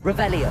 Revelio.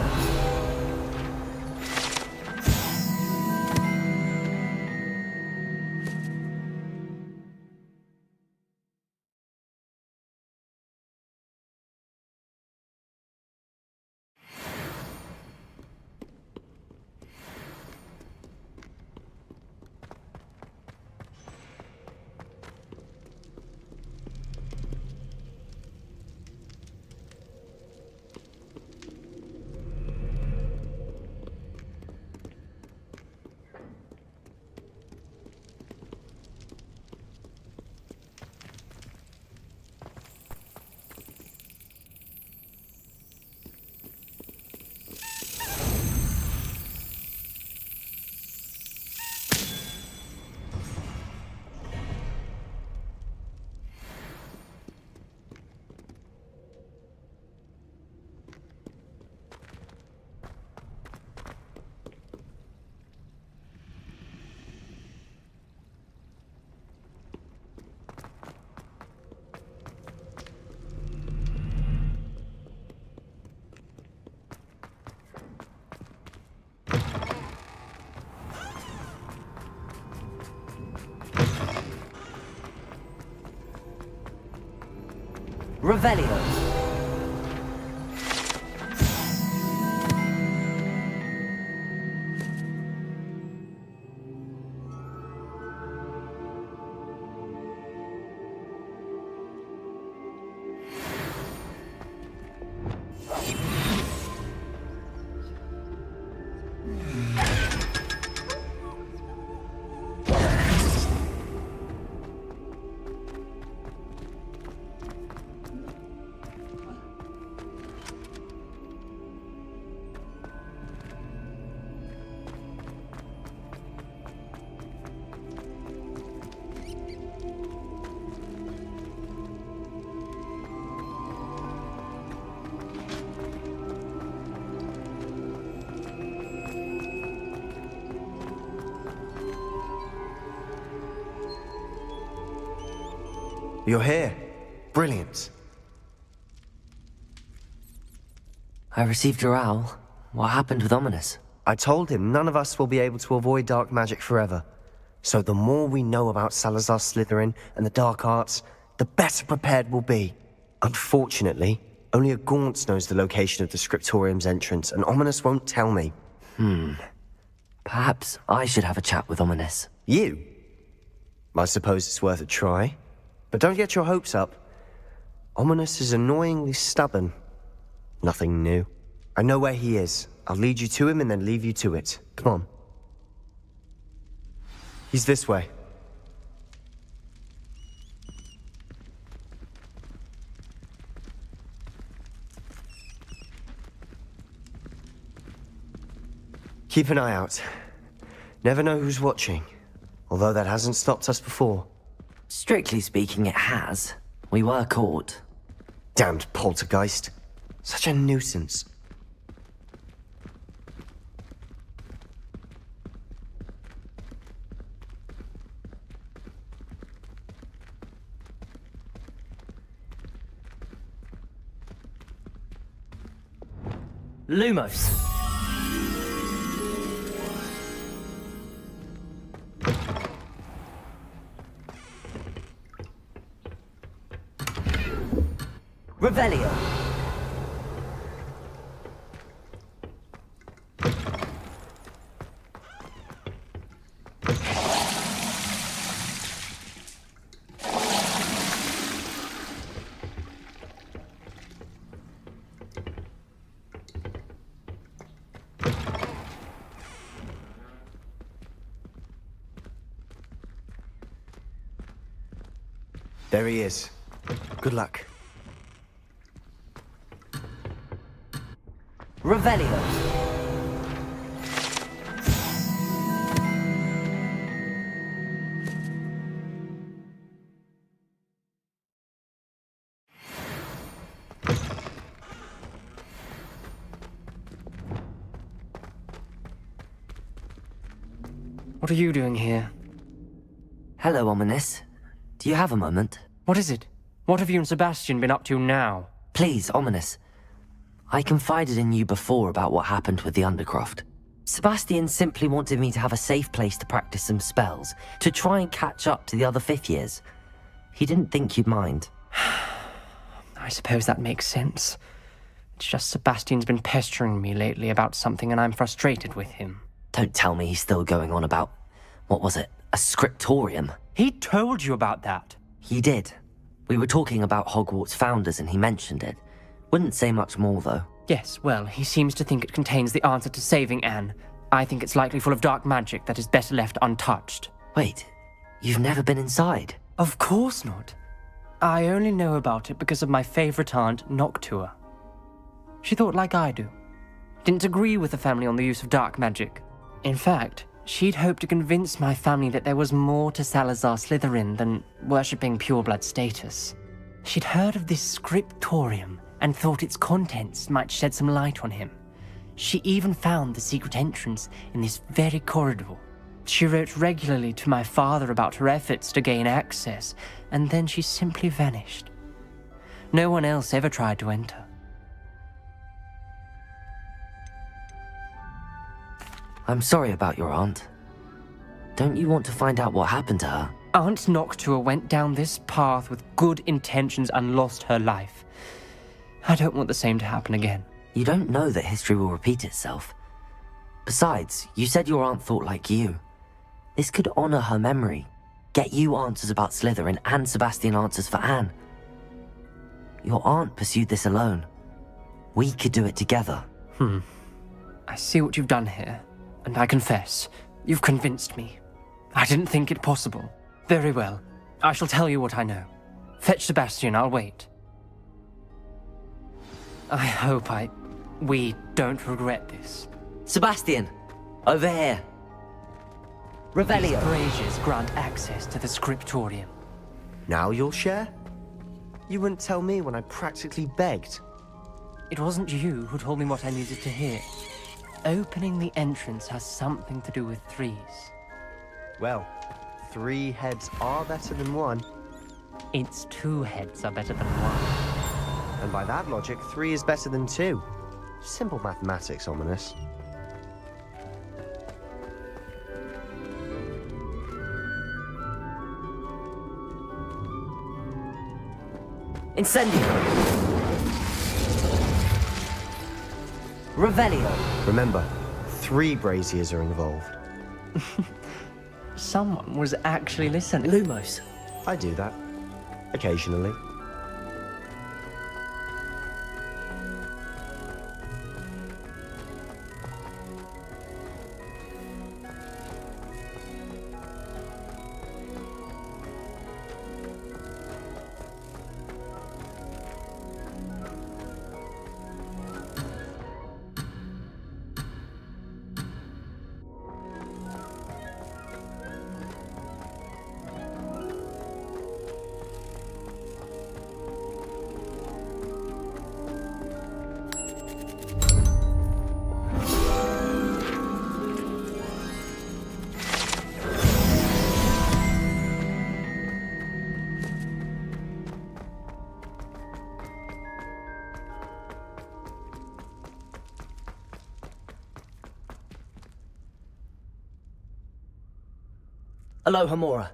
Revelio. You're here. Brilliant. I received your owl. What happened with Ominous? I told him none of us will be able to avoid dark magic forever. So the more we know about Salazar Slytherin and the dark arts, the better prepared we'll be. Unfortunately, only a Gaunt knows the location of the Scriptorium's entrance, and Ominous won't tell me. Perhaps I should have a chat with Ominous. You? I suppose it's worth a try. But don't get your hopes up. Ominous is annoyingly stubborn. Nothing new. I know where he is. I'll lead you to him and then leave you to it. Come on. He's this way. Keep an eye out. Never know who's watching. Although that hasn't stopped us before. Strictly speaking, it has. We were caught. Damned poltergeist. Such a nuisance. Lumos. Revelio. There he is. Good luck. Revelio. What are you doing here? Hello, Ominous. Do you have a moment? What is it? What have you and Sebastian been up to now? Please, Ominous. I confided in you before about what happened with the Undercroft. Sebastian simply wanted me to have a safe place to practice some spells, to try and catch up to the other fifth years. He didn't think you'd mind. I suppose that makes sense. It's just Sebastian's been pestering me lately about something and I'm frustrated with him. Don't tell me he's still going on about, what was it, a scriptorium? He told you about that. He did. We were talking about Hogwarts founders and he mentioned it. Wouldn't say much more though. Yes, well, he seems to think it contains the answer to saving Anne. I think it's likely full of dark magic that is better left untouched. Wait, you've never been inside? Of course not. I only know about it because of my favorite aunt, Noctua. She thought like I do. Didn't agree with the family on the use of dark magic. In fact, she'd hoped to convince my family that there was more to Salazar Slytherin than worshipping pureblood status. She'd heard of this scriptorium and thought its contents might shed some light on him. She even found the secret entrance in this very corridor. She wrote regularly to my father about her efforts to gain access, and then she simply vanished. No one else ever tried to enter. I'm sorry about your aunt. Don't you want to find out what happened to her? Aunt Noctua went down this path with good intentions and lost her life. I don't want the same to happen again. You don't know that history will repeat itself. Besides, you said your aunt thought like you. This could honor her memory, get you answers about Slytherin and Sebastian answers for Anne. Your aunt pursued this alone. We could do it together. I see what you've done here, and I confess, you've convinced me. I didn't think it possible. Very well, I shall tell you what I know. Fetch Sebastian, I'll wait. I hope we don't regret this. Sebastian, over here. Revelio. Braziers grant access to the scriptorium. Now you'll share? You wouldn't tell me when I practically begged. It wasn't you who told me what I needed to hear. Opening the entrance has something to do with threes. Well, 3 heads are better than 1. It's 2 heads are better than 1. And by that logic, 3 is better than 2. Simple mathematics, ominous. Incendio. Revelio. Remember, 3 braziers are involved. Someone was actually listening. Lumos. I do that. Occasionally. Aloha Mora.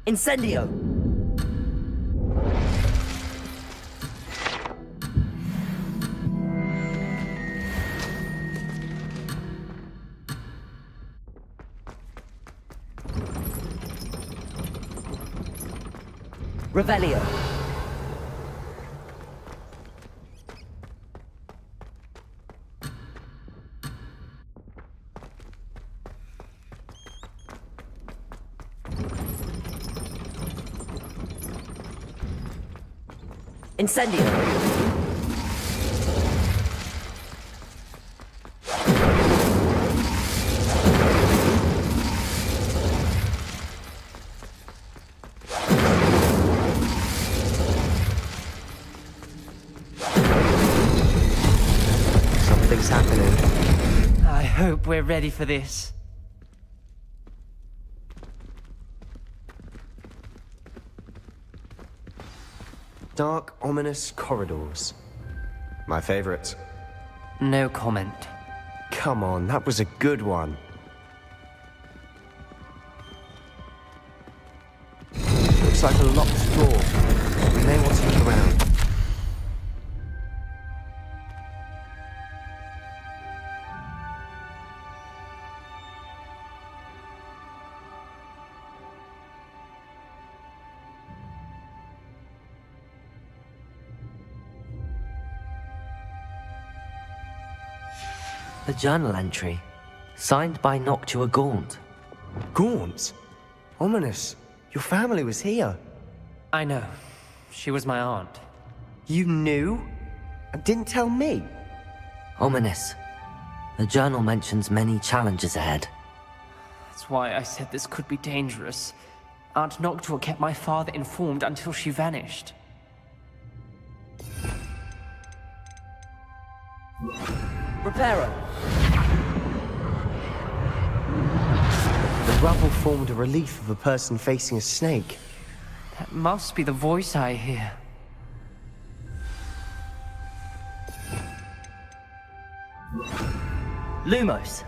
Incendio! Revelio. Incendio. Something's happening. I hope we're ready for this. Dark, ominous corridors. My favorite. No comment. Come on, that was a good one. Looks like a locked door. We may want to look around. A journal entry, signed by Noctua Gaunt. Gaunt? Ominous. Your family was here. I know. She was my aunt. You knew? And didn't tell me? Ominous. The journal mentions many challenges ahead. That's why I said this could be dangerous. Aunt Noctua kept my father informed until she vanished. Reparo. The rubble formed a relief of a person facing a snake. That must be the voice I hear. Lumos.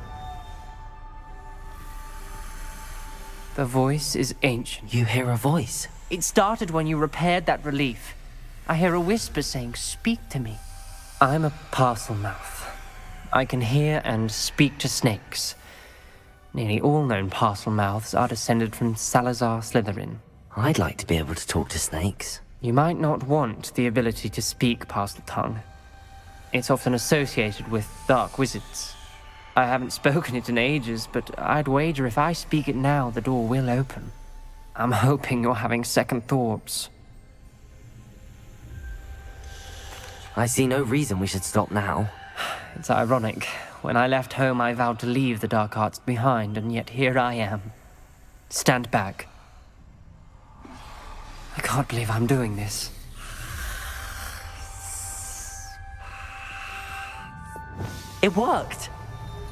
The voice is ancient. You hear a voice. It started when you repaired that relief. I hear a whisper saying, "Speak to me." I'm a parcel mouth. I can hear and speak to snakes. Nearly all known parcel mouths are descended from Salazar Slytherin. I'd like to be able to talk to snakes. You might not want the ability to speak parcel tongue. It's often associated with dark wizards. I haven't spoken it in ages, but I'd wager if I speak it now, the door will open. I'm hoping you're having second thoughts. I see no reason we should stop now. It's ironic. When I left home, I vowed to leave the dark arts behind, and yet here I am. Stand back. I can't believe I'm doing this. It worked!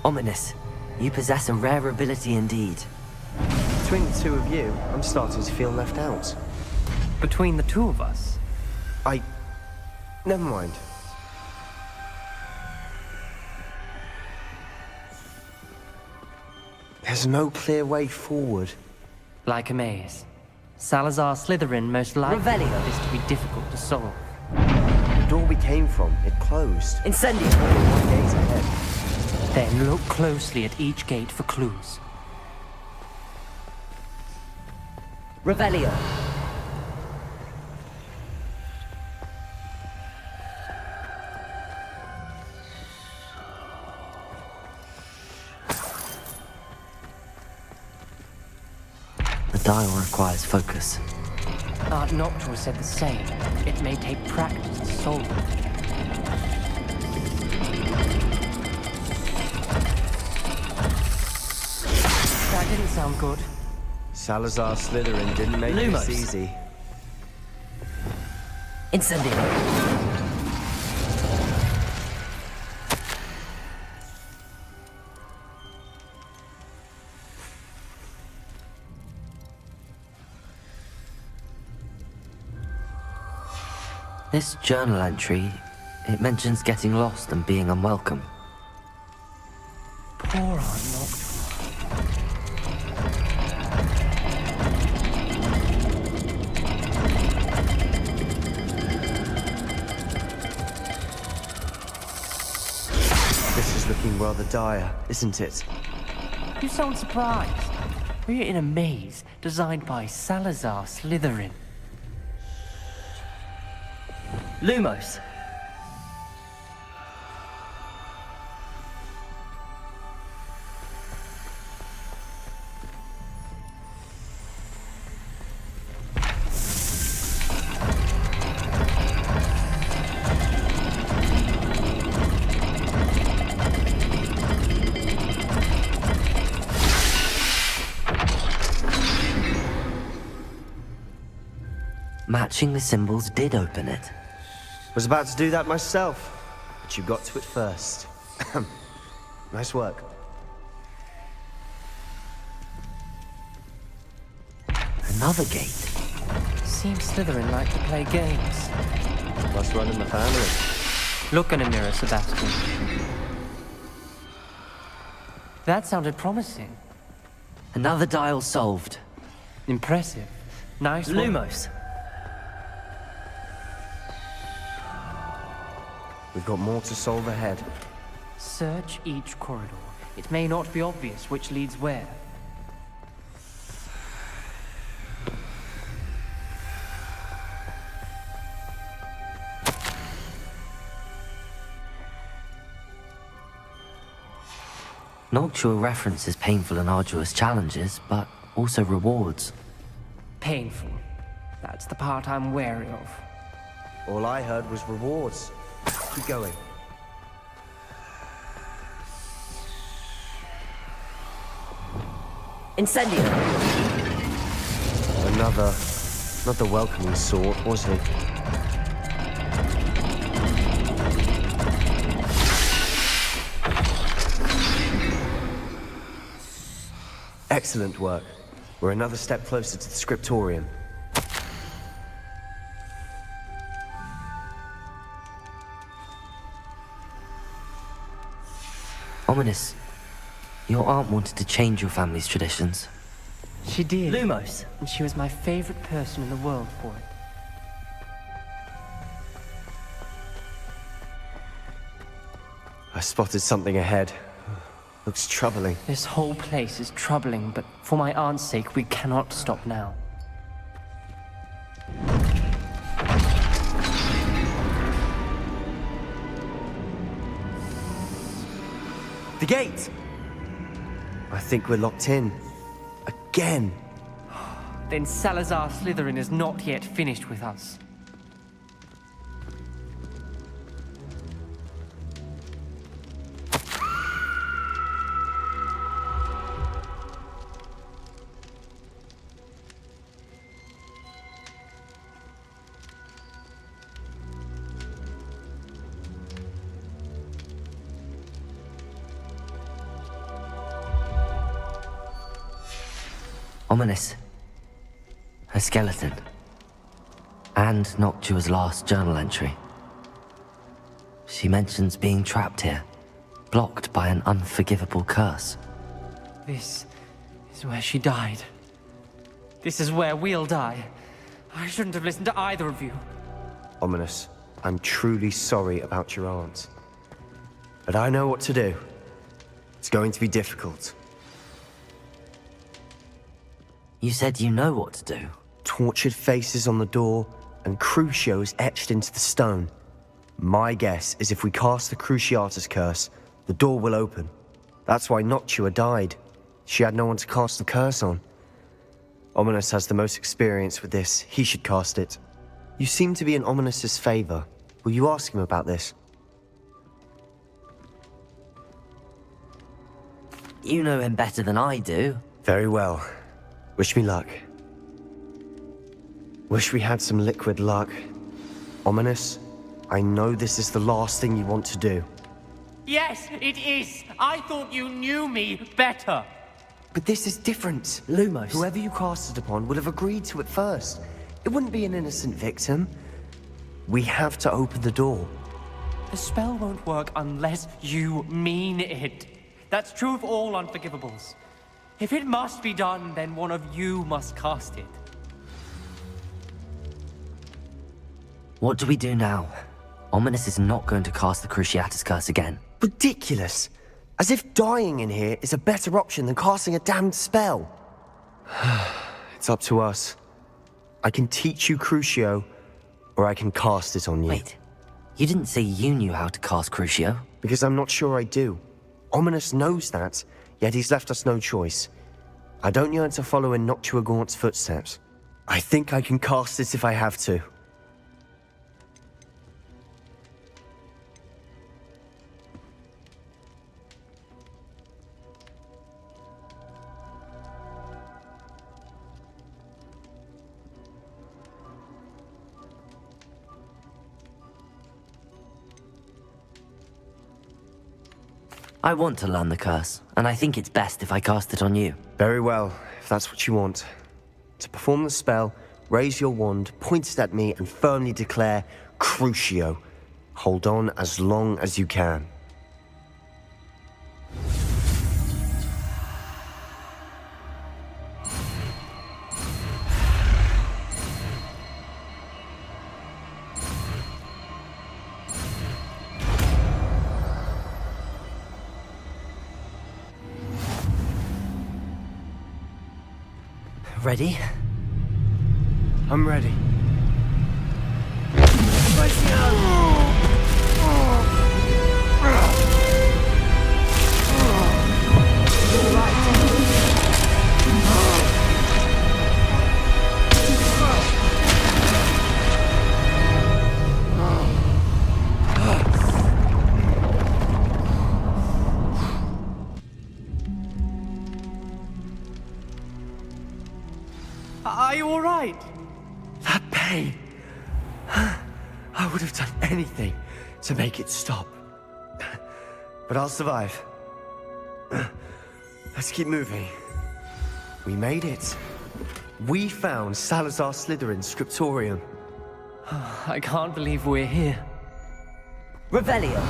Ominous. You possess a rare ability indeed. Between the two of you, I'm starting to feel left out. Between the two of us, Never mind. There's no clear way forward. like a maze. Salazar Slytherin most likely Revelio. found this to be difficult to solve. The door we came from, it closed. Incendio. One gate ahead. Then look closely at each gate for clues. Revelio. The dial requires focus. Aunt Noctua said the same. It may take practice to solve it. That didn't sound good. Salazar Slytherin didn't make Lumos. this easy. Incendio. This journal entry, it mentions getting lost and being unwelcome. Poor Aunt Noctua. This is looking rather dire, isn't it? You sound surprised. We're in a maze designed by Salazar Slytherin. Lumos. Matching the symbols did open it. Was about to do that myself, but you got to it first. Nice work. Another gate. Seems Slytherin like to play games. Must run in the family. Look in a mirror, Sebastian. That sounded promising. Another dial solved. Impressive. Nice work. Lumos. We've got more to solve ahead. Search each corridor. It may not be obvious which leads where. Noctua references painful and arduous challenges, but also rewards. Painful. That's the part I'm wary of. All I heard was rewards. Keep going. Incendio! Another, not the welcoming sort, was he? Excellent work. We're another step closer to the scriptorium. Ominous. Your aunt wanted to change your family's traditions. She did. Lumos. And she was my favorite person in the world for it. I spotted something ahead. Looks troubling. This whole place is troubling, but for my aunt's sake, we cannot stop now. The gate! I think we're locked in. Again. Then Salazar Slytherin is not yet finished with us. Ominous. A skeleton. And Noctua's last journal entry. She mentions being trapped here, blocked by an unforgivable curse. This is where she died. This is where we'll die. I shouldn't have listened to either of you. Ominous, I'm truly sorry about your aunt. But I know what to do. It's going to be difficult. You said you know what to do. Tortured faces on the door, and Crucio is etched into the stone. My guess is if we cast the Cruciatus curse, the door will open. That's why Noctua died. She had no one to cast the curse on. Ominous has the most experience with this. He should cast it. You seem to be in Ominous's favor. Will you ask him about this? You know him better than I do. Very well. Wish me luck. Wish we had some liquid luck. Ominous, I know this is the last thing you want to do. Yes, it is. I thought you knew me better. But this is different. Lumos. Whoever you cast it upon would have agreed to it first. It wouldn't be an innocent victim. We have to open the door. The spell won't work unless you mean it. That's true of all unforgivables. If it must be done, then one of you must cast it. What do we do now? Ominous is not going to cast the Cruciatus curse again. Ridiculous. As if dying in here is a better option than casting a damned spell. It's up to us. I can teach you Crucio, or I can cast it on you. Wait, you didn't say you knew how to cast Crucio? Because I'm not sure I do. Ominous knows that, yet he's left us no choice. I don't yearn to follow in Noctua Gaunt's footsteps. I think I can cast it if I have to. I want to learn the curse, and I think it's best if I cast it on you. Very well, if that's what you want. To perform the spell, raise your wand, point it at me, and firmly declare, Crucio. Hold on as long as you can. Ready? I'm ready. Are you all right? That pain. I would have done anything to make it stop. But I'll survive. Let's keep moving. We made it. We found Salazar Slytherin's scriptorium. I can't believe we're here. Revelio!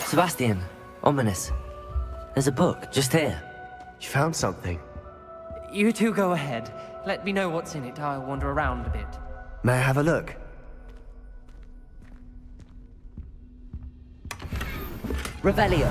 Sebastian, Ominous. There's a book just here. You found something. You two go ahead. Let me know what's in it. I'll wander around a bit. May I have a look? Revelio.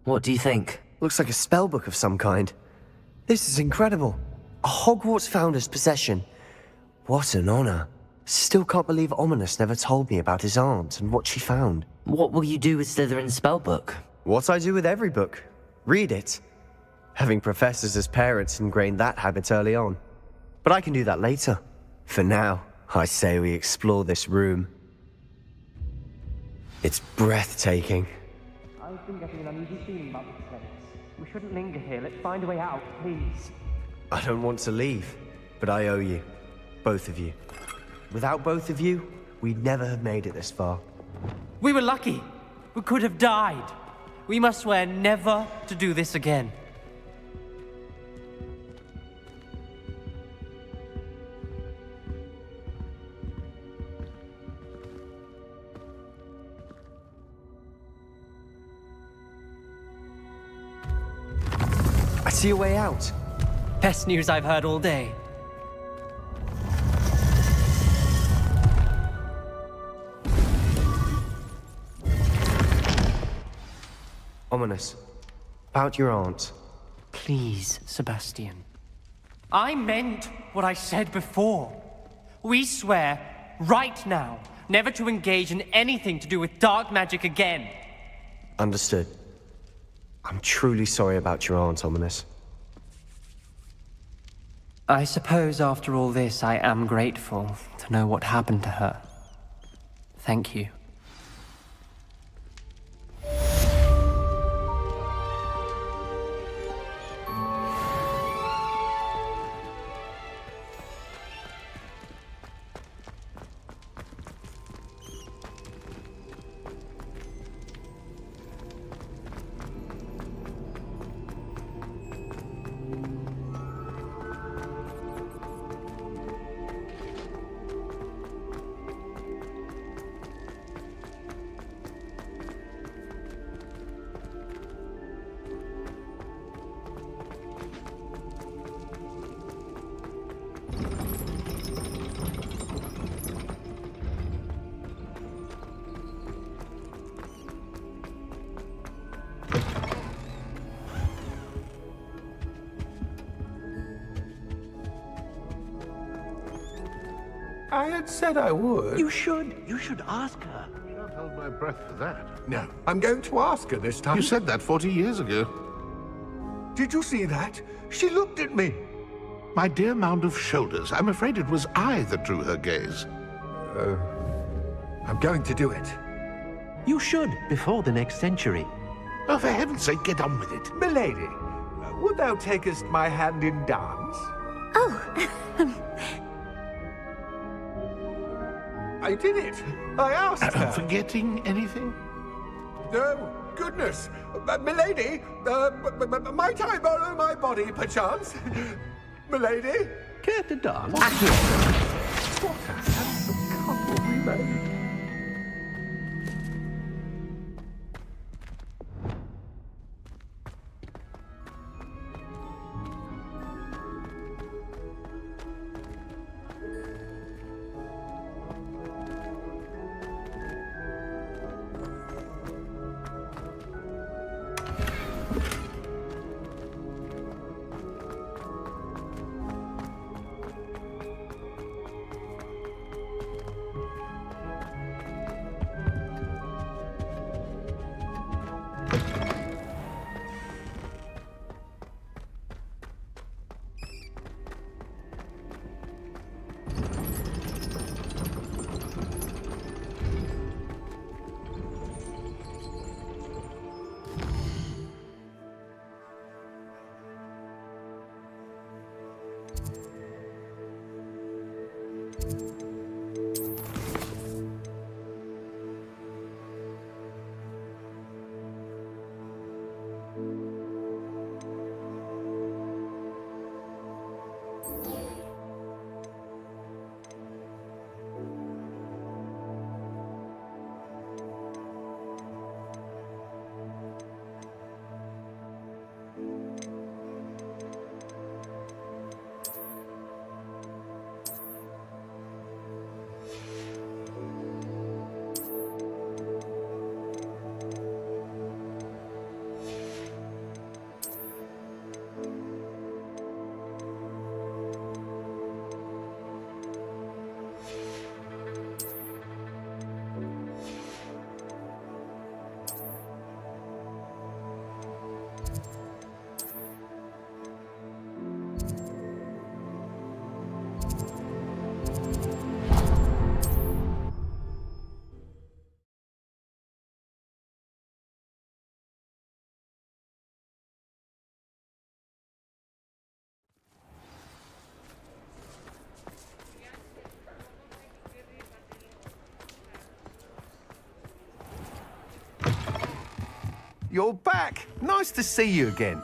What do you think? Looks like a spellbook of some kind. This is incredible. A Hogwarts founder's possession. What an honor. Still can't believe Ominous never told me about his aunt and what she found. What will you do with Slytherin's spellbook? What I do with every book. Read it. Having professors as parents ingrained that habit early on. But I can do that later. For now, I say we explore this room. It's breathtaking. I've been getting an uneasy feeling about this place. We shouldn't linger here. Let's find a way out, please. I don't want to leave, but I owe you. Both of you. Without both of you, we'd never have made it this far. We were lucky. We could have died. We must swear never to do this again. I see a way out. Best news I've heard all day. Ominous. About your aunt. Please, Sebastian. I meant what I said before. We swear, right now, never to engage in anything to do with dark magic again. Understood. I'm truly sorry about your aunt, Ominous. I suppose after all this, I am grateful to know what happened to her. Thank you. I had said I would. You should ask her. Can't hold my breath for that. No, I'm going to ask her this time. You said that 40 years ago. Did you see that? She looked at me. My dear mound of shoulders, I'm afraid it was I that drew her gaze. I'm going to do it. You should, before the next century. Oh, for heaven's sake, get on with it. Milady, would thou takest my hand in dance? Oh, I did it. I asked her. Forgetting anything? Oh, goodness. Milady, might I borrow my body, perchance? Milady? Care to dance? What a handsome couple we made. You're back. Nice to see you again.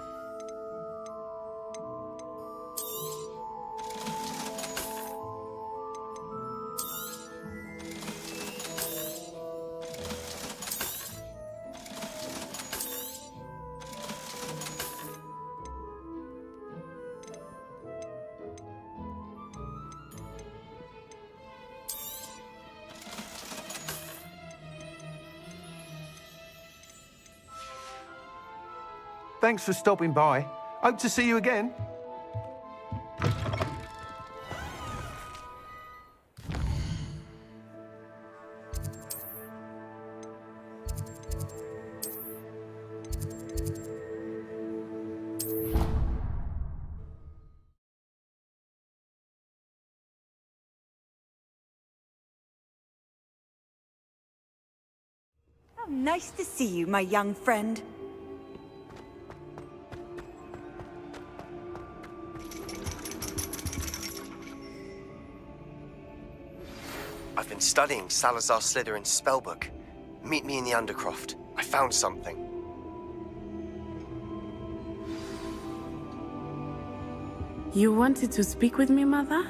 Thanks for stopping by. Hope to see you again. Nice to see you, my young friend. I've been studying Salazar Slytherin's spellbook. Meet me in the Undercroft. I found something. You wanted to speak with me, Mother?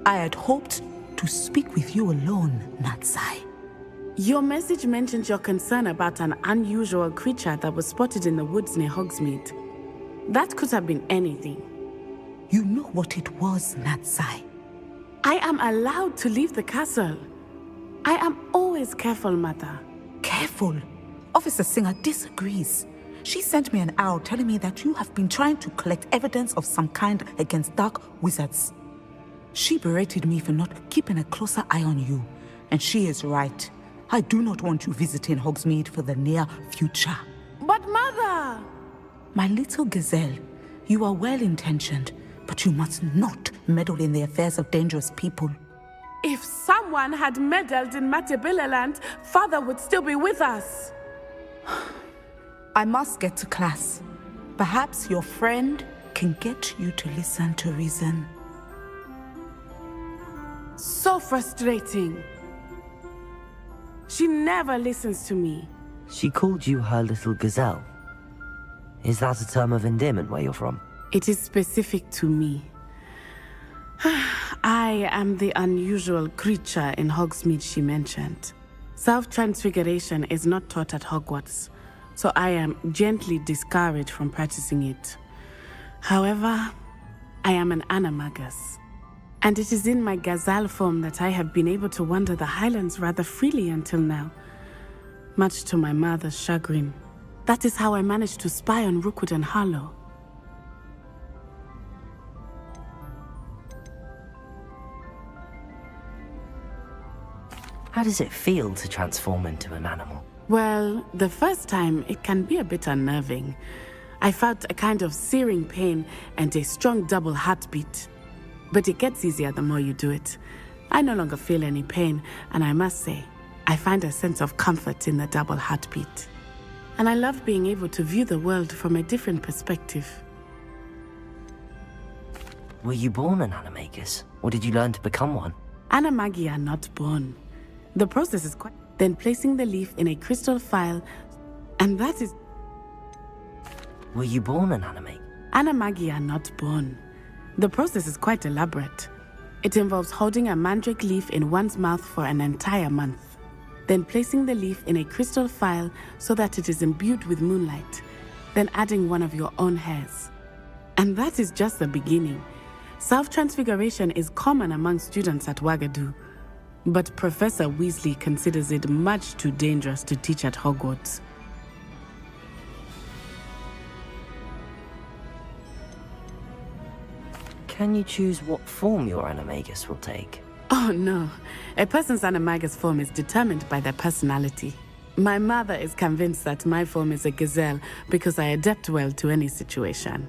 I had hoped to speak with you alone, Natsai. Your message mentioned your concern about an unusual creature that was spotted in the woods near Hogsmeade. That could have been anything. You know what it was, Natsai. I am allowed to leave the castle. I am always careful, Mother. Careful. Officer Singer disagrees. She sent me an owl telling me that you have been trying to collect evidence of some kind against dark wizards. She berated me for not keeping a closer eye on you, and she is right. I do not want you visiting Hogsmeade for the near future. But Mother! My little gazelle, you are well-intentioned, but you must not meddle in the affairs of dangerous people. If someone had meddled in Matabeleland, Father would still be with us. I must get to class. Perhaps your friend can get you to listen to reason. So frustrating. She never listens to me. She called you her little gazelle. Is that a term of endearment where you're from? It is specific to me. I am the unusual creature in Hogsmeade she mentioned. Self-transfiguration is not taught at Hogwarts, so I am gently discouraged from practicing it. However, I am an animagus, and it is in my gazelle form that I have been able to wander the Highlands rather freely until now, much to my mother's chagrin. That is how I managed to spy on Rookwood and Harlow. How does it feel to transform into an animal? Well, the first time it can be a bit unnerving. I felt a kind of searing pain and a strong double heartbeat. But it gets easier the more you do it. I no longer feel any pain, and I must say, I find a sense of comfort in the double heartbeat. And I love being able to view the world from a different perspective. Were you born an animagus, or did you learn to become one? Animagi are not born. The process is quite... Then placing the leaf in a crystal phial, and that is... Were you born an animagus? Animagi are not born. The process is quite elaborate. It involves holding a mandrake leaf in one's mouth for an entire month, then placing the leaf in a crystal phial so that it is imbued with moonlight, then adding one of your own hairs. And that is just the beginning. Self-transfiguration is common among students at Wagadu, but Professor Weasley considers it much too dangerous to teach at Hogwarts. Can you choose what form your animagus will take? Oh no, a person's animagus form is determined by their personality. My mother is convinced that my form is a gazelle because I adapt well to any situation.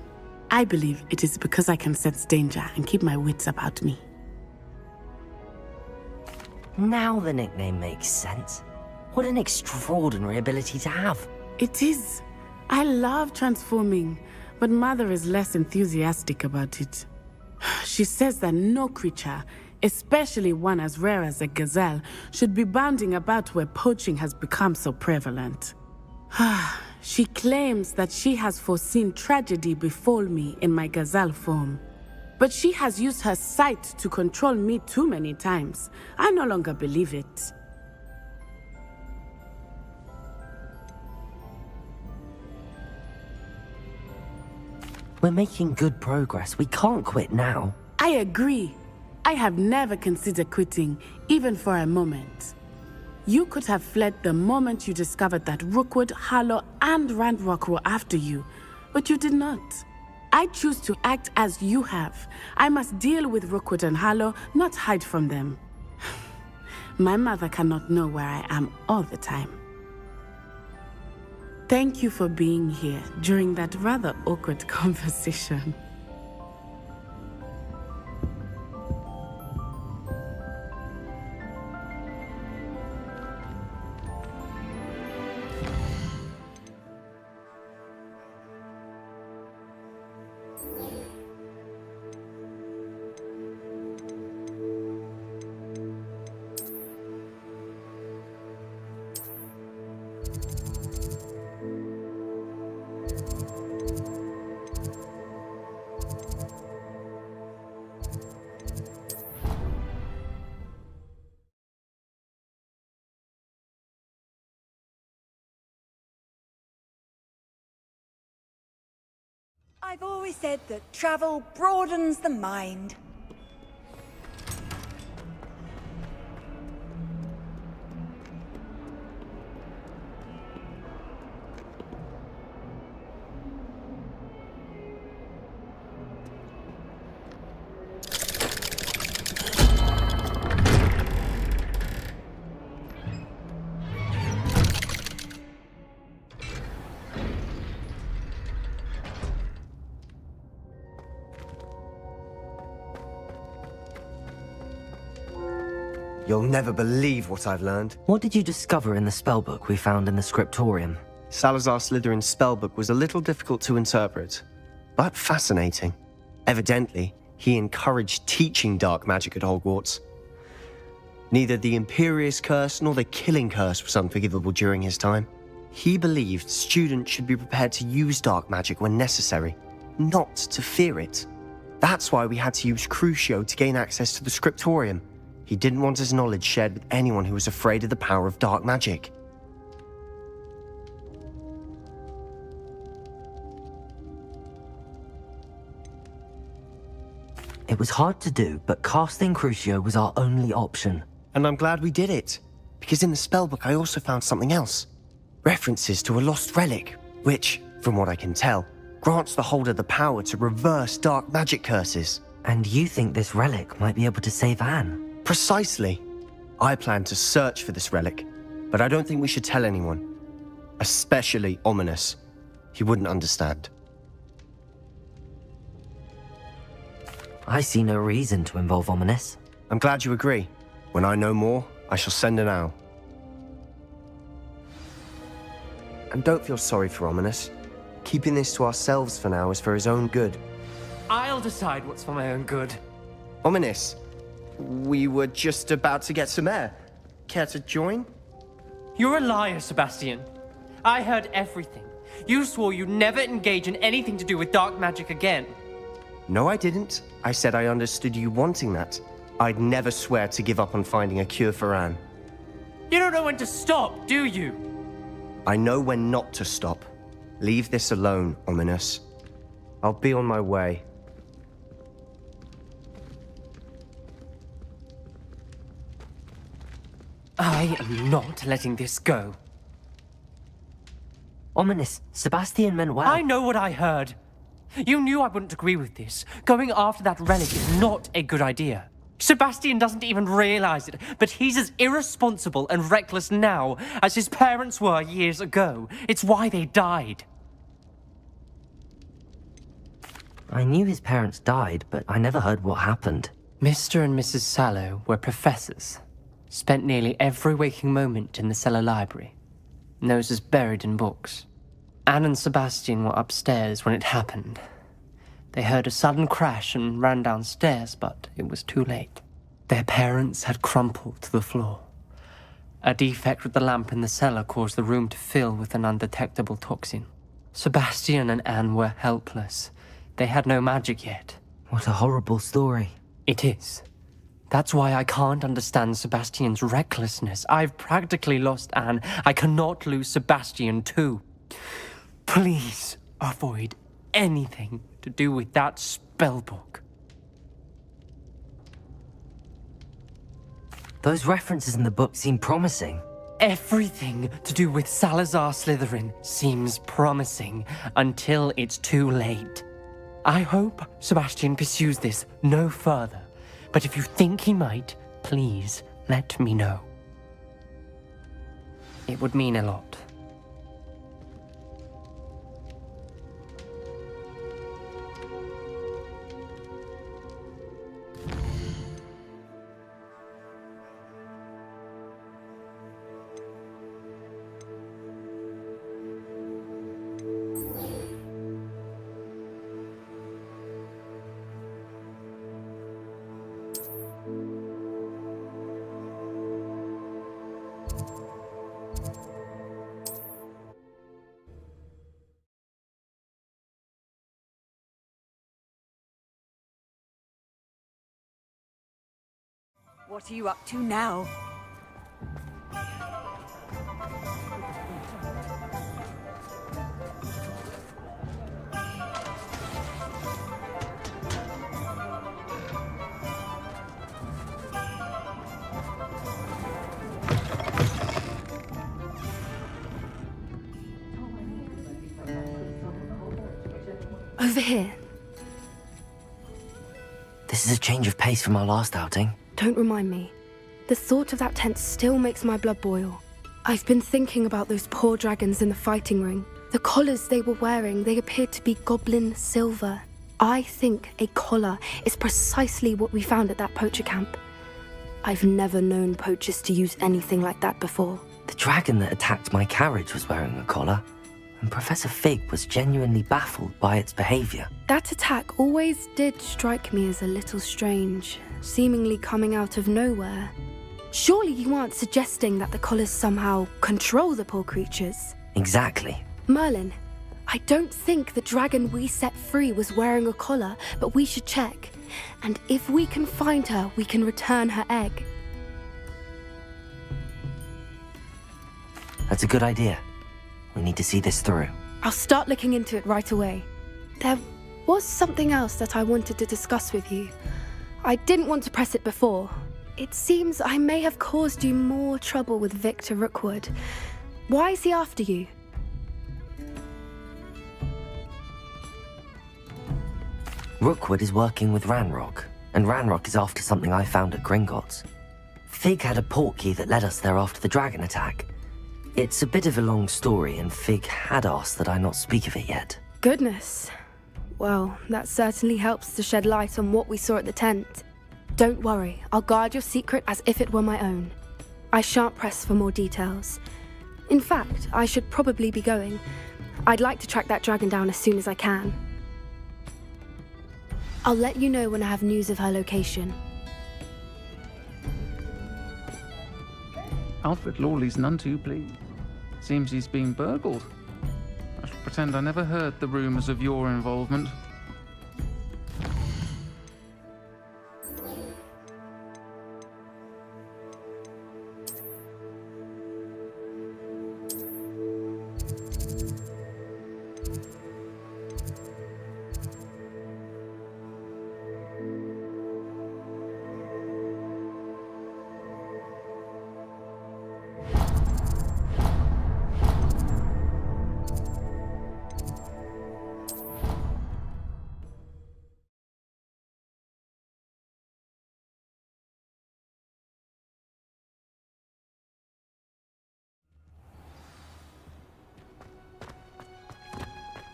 I believe it is because I can sense danger and keep my wits about me. Now the nickname makes sense. What an extraordinary ability to have. It is. I love transforming, but Mother is less enthusiastic about it. She says that no creature, especially one as rare as a gazelle, should be bounding about where poaching has become so prevalent. She claims that she has foreseen tragedy befall me in my gazelle form. But she has used her sight to control me too many times. I no longer believe it. We're making good progress. We can't quit now. I agree. I have never considered quitting, even for a moment. You could have fled the moment you discovered that Rookwood, Harlow, and Ranrock were after you, but you did not. I choose to act as you have. I must deal with Rookwood and Harlow, not hide from them. My mother cannot know where I am all the time. Thank you for being here during that rather awkward conversation. I've always said that travel broadens the mind. You'll never believe what I've learned. What did you discover in the spellbook we found in the scriptorium? Salazar Slytherin's spellbook was a little difficult to interpret, but fascinating. Evidently, he encouraged teaching dark magic at Hogwarts. Neither the Imperious Curse nor the Killing Curse was unforgivable during his time. He believed students should be prepared to use dark magic when necessary, not to fear it. That's why we had to use Crucio to gain access to the scriptorium. He didn't want his knowledge shared with anyone who was afraid of the power of dark magic. It was hard to do, but casting Crucio was our only option. And I'm glad we did it, because in the spellbook I also found something else. References to a lost relic, which, from what I can tell, grants the holder the power to reverse dark magic curses. And you think this relic might be able to save Anne? Precisely. I plan to search for this relic, but I don't think we should tell anyone. Especially Ominous. He wouldn't understand. I see no reason to involve Ominous. I'm glad you agree. When I know more, I shall send an owl. And don't feel sorry for Ominous. Keeping this to ourselves for now is for his own good. I'll decide what's for my own good. Ominous, we were just about to get some air. Care to join? You're a liar, Sebastian. I heard everything. You swore you'd never engage in anything to do with dark magic again. No, I didn't. I said I understood you wanting that. I'd never swear to give up on finding a cure for Anne. You don't know when to stop, do you? I know when not to stop. Leave this alone, Ominous. I'll be on my way. I am not letting this go. Ominous, Sebastian meant well. I know what I heard. You knew I wouldn't agree with this. Going after that relic is not a good idea. Sebastian doesn't even realize it, but he's as irresponsible and reckless now as his parents were years ago. It's why they died. I knew his parents died, but I never heard what happened. Mr. and Mrs. Sallow were professors. Spent nearly every waking moment in the cellar library. Noses buried in books. Anne and Sebastian were upstairs when it happened. They heard a sudden crash and ran downstairs, but it was too late. Their parents had crumpled to the floor. A defect with the lamp in the cellar caused the room to fill with an undetectable toxin. Sebastian and Anne were helpless. They had no magic yet. What a horrible story. It is. That's why I can't understand Sebastian's recklessness. I've practically lost Anne. I cannot lose Sebastian too. Please avoid anything to do with that spellbook. Those references in the book seem promising. Everything to do with Salazar Slytherin seems promising until it's too late. I hope Sebastian pursues this no further. But if you think he might, please let me know. It would mean a lot. What are you up to now? Over here. This is a change of pace from our last outing. Don't remind me. The thought of that tent still makes my blood boil. I've been thinking about those poor dragons in the fighting ring. The collars they were wearing, they appeared to be goblin silver. I think a collar is precisely what we found at that poacher camp. I've never known poachers to use anything like that before. The dragon that attacked my carriage was wearing a collar, and Professor Fig was genuinely baffled by its behavior. That attack always did strike me as a little strange, seemingly coming out of nowhere. Surely you aren't suggesting that the collars somehow control the poor creatures? Exactly. Merlin, I don't think the dragon we set free was wearing a collar, but we should check. And if we can find her, we can return her egg. That's a good idea. We need to see this through. I'll start looking into it right away. There was something else that I wanted to discuss with you. I didn't want to press it before. It seems I may have caused you more trouble with Victor Rookwood. Why is he after you? Rookwood is working with Ranrock, and Ranrock is after something I found at Gringotts. Fig had a portkey that led us there after the dragon attack. It's a bit of a long story, and Fig had asked that I not speak of it yet. Goodness. Well, that certainly helps to shed light on what we saw at the tent. Don't worry, I'll guard your secret as if it were my own. I shan't press for more details. In fact, I should probably be going. I'd like to track that dragon down as soon as I can. I'll let you know when I have news of her location. Alfred Lawley's none too pleased. Seems he's been burgled. I should pretend I never heard the rumours of your involvement.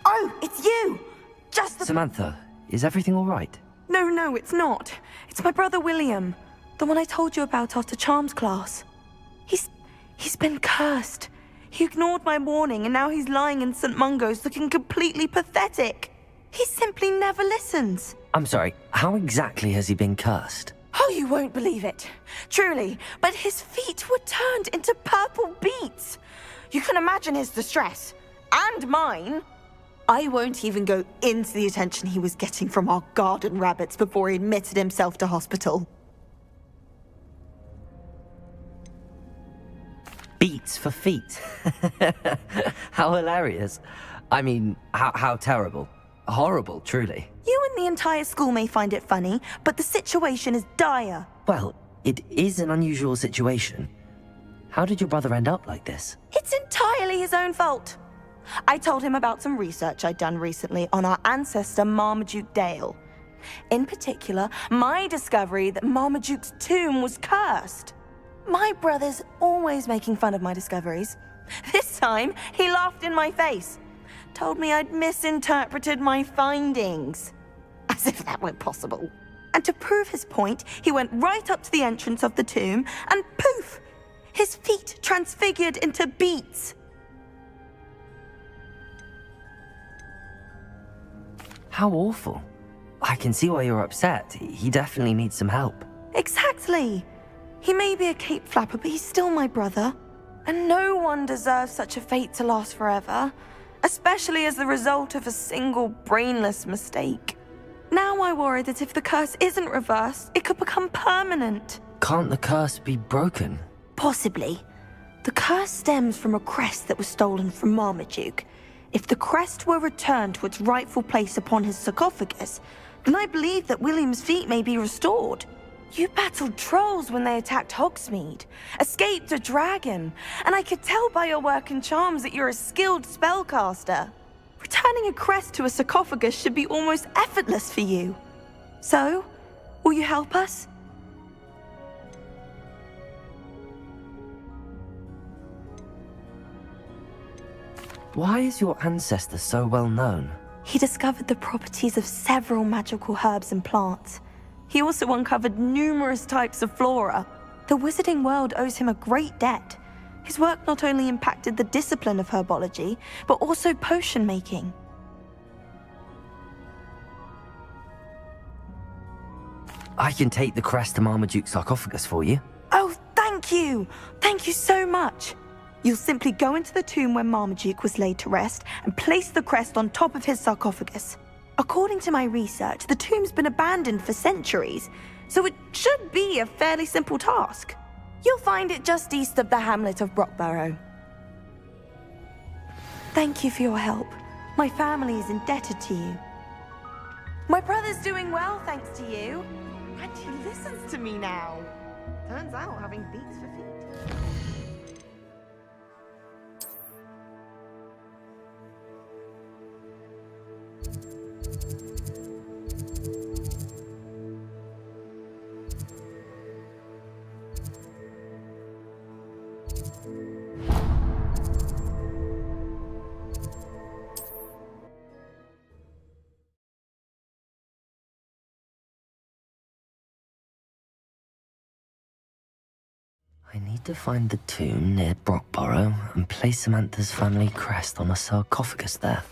Oh, it's you! Just the... Samantha, is everything all right? No, it's not. It's my brother William. The one I told you about after Charms class. He's been cursed. He ignored my warning and now he's lying in St. Mungo's looking completely pathetic. He simply never listens. I'm sorry, how exactly has he been cursed? Oh, you won't believe it. Truly, but his feet were turned into purple beets. You can imagine his distress. And mine. I won't even go into the attention he was getting from our garden rabbits before he admitted himself to hospital. Beats for feet. How hilarious. I mean, how terrible. Horrible, truly. You and the entire school may find it funny, but the situation is dire. Well, it is an unusual situation. How did your brother end up like this? It's entirely his own fault. I told him about some research I'd done recently on our ancestor Marmaduke Dale. In particular, my discovery that Marmaduke's tomb was cursed. My brother's always making fun of my discoveries. This time, he laughed in my face. Told me I'd misinterpreted my findings. As if that weren't possible. And to prove his point, he went right up to the entrance of the tomb and poof! His feet transfigured into beets. How awful. I can see why you're upset. He definitely needs some help. Exactly. He may be a cape flapper, but he's still my brother. And no one deserves such a fate to last forever, especially as the result of a single brainless mistake. Now I worry that if the curse isn't reversed, it could become permanent. Can't the curse be broken? Possibly. The curse stems from a crest that was stolen from Marmaduke. If the crest were returned to its rightful place upon his sarcophagus, then I believe that William's feet may be restored. You battled trolls when they attacked Hogsmeade, escaped a dragon, and I could tell by your work and charms that you're a skilled spellcaster. Returning a crest to a sarcophagus should be almost effortless for you. So, will you help us? Why is your ancestor so well known? He discovered the properties of several magical herbs and plants. He also uncovered numerous types of flora. The wizarding world owes him a great debt. His work not only impacted the discipline of herbology, but also potion making. I can take the crest to Marmaduke's sarcophagus for you. Oh, thank you! Thank you so much! You'll simply go into the tomb where Marmaduke was laid to rest and place the crest on top of his sarcophagus. According to my research, the tomb's been abandoned for centuries, so it should be a fairly simple task. You'll find it just east of the hamlet of Brockborough. Thank you for your help. My family is indebted to you. My brother's doing well, thanks to you. And he listens to me now. Turns out having beaks for feet. I need to find the tomb near Brockborough and place Samantha's family crest on a sarcophagus there.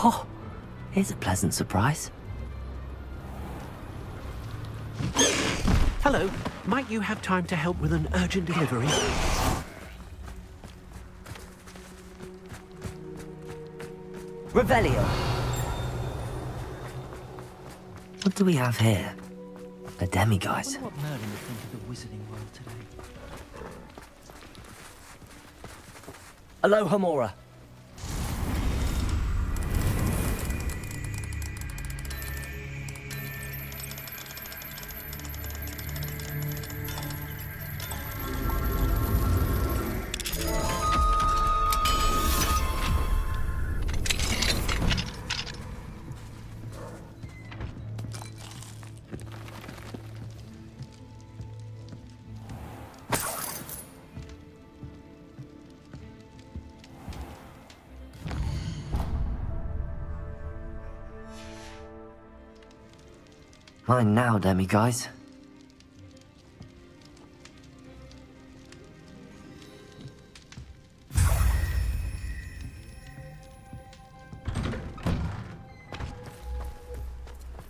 Oh, here's a pleasant surprise. Hello. Might you have time to help with an urgent delivery? Revelio. What do we have here? A demiguise. What Merlin would think of the wizarding world today. Aloha, Mora. Mine now, demiguise.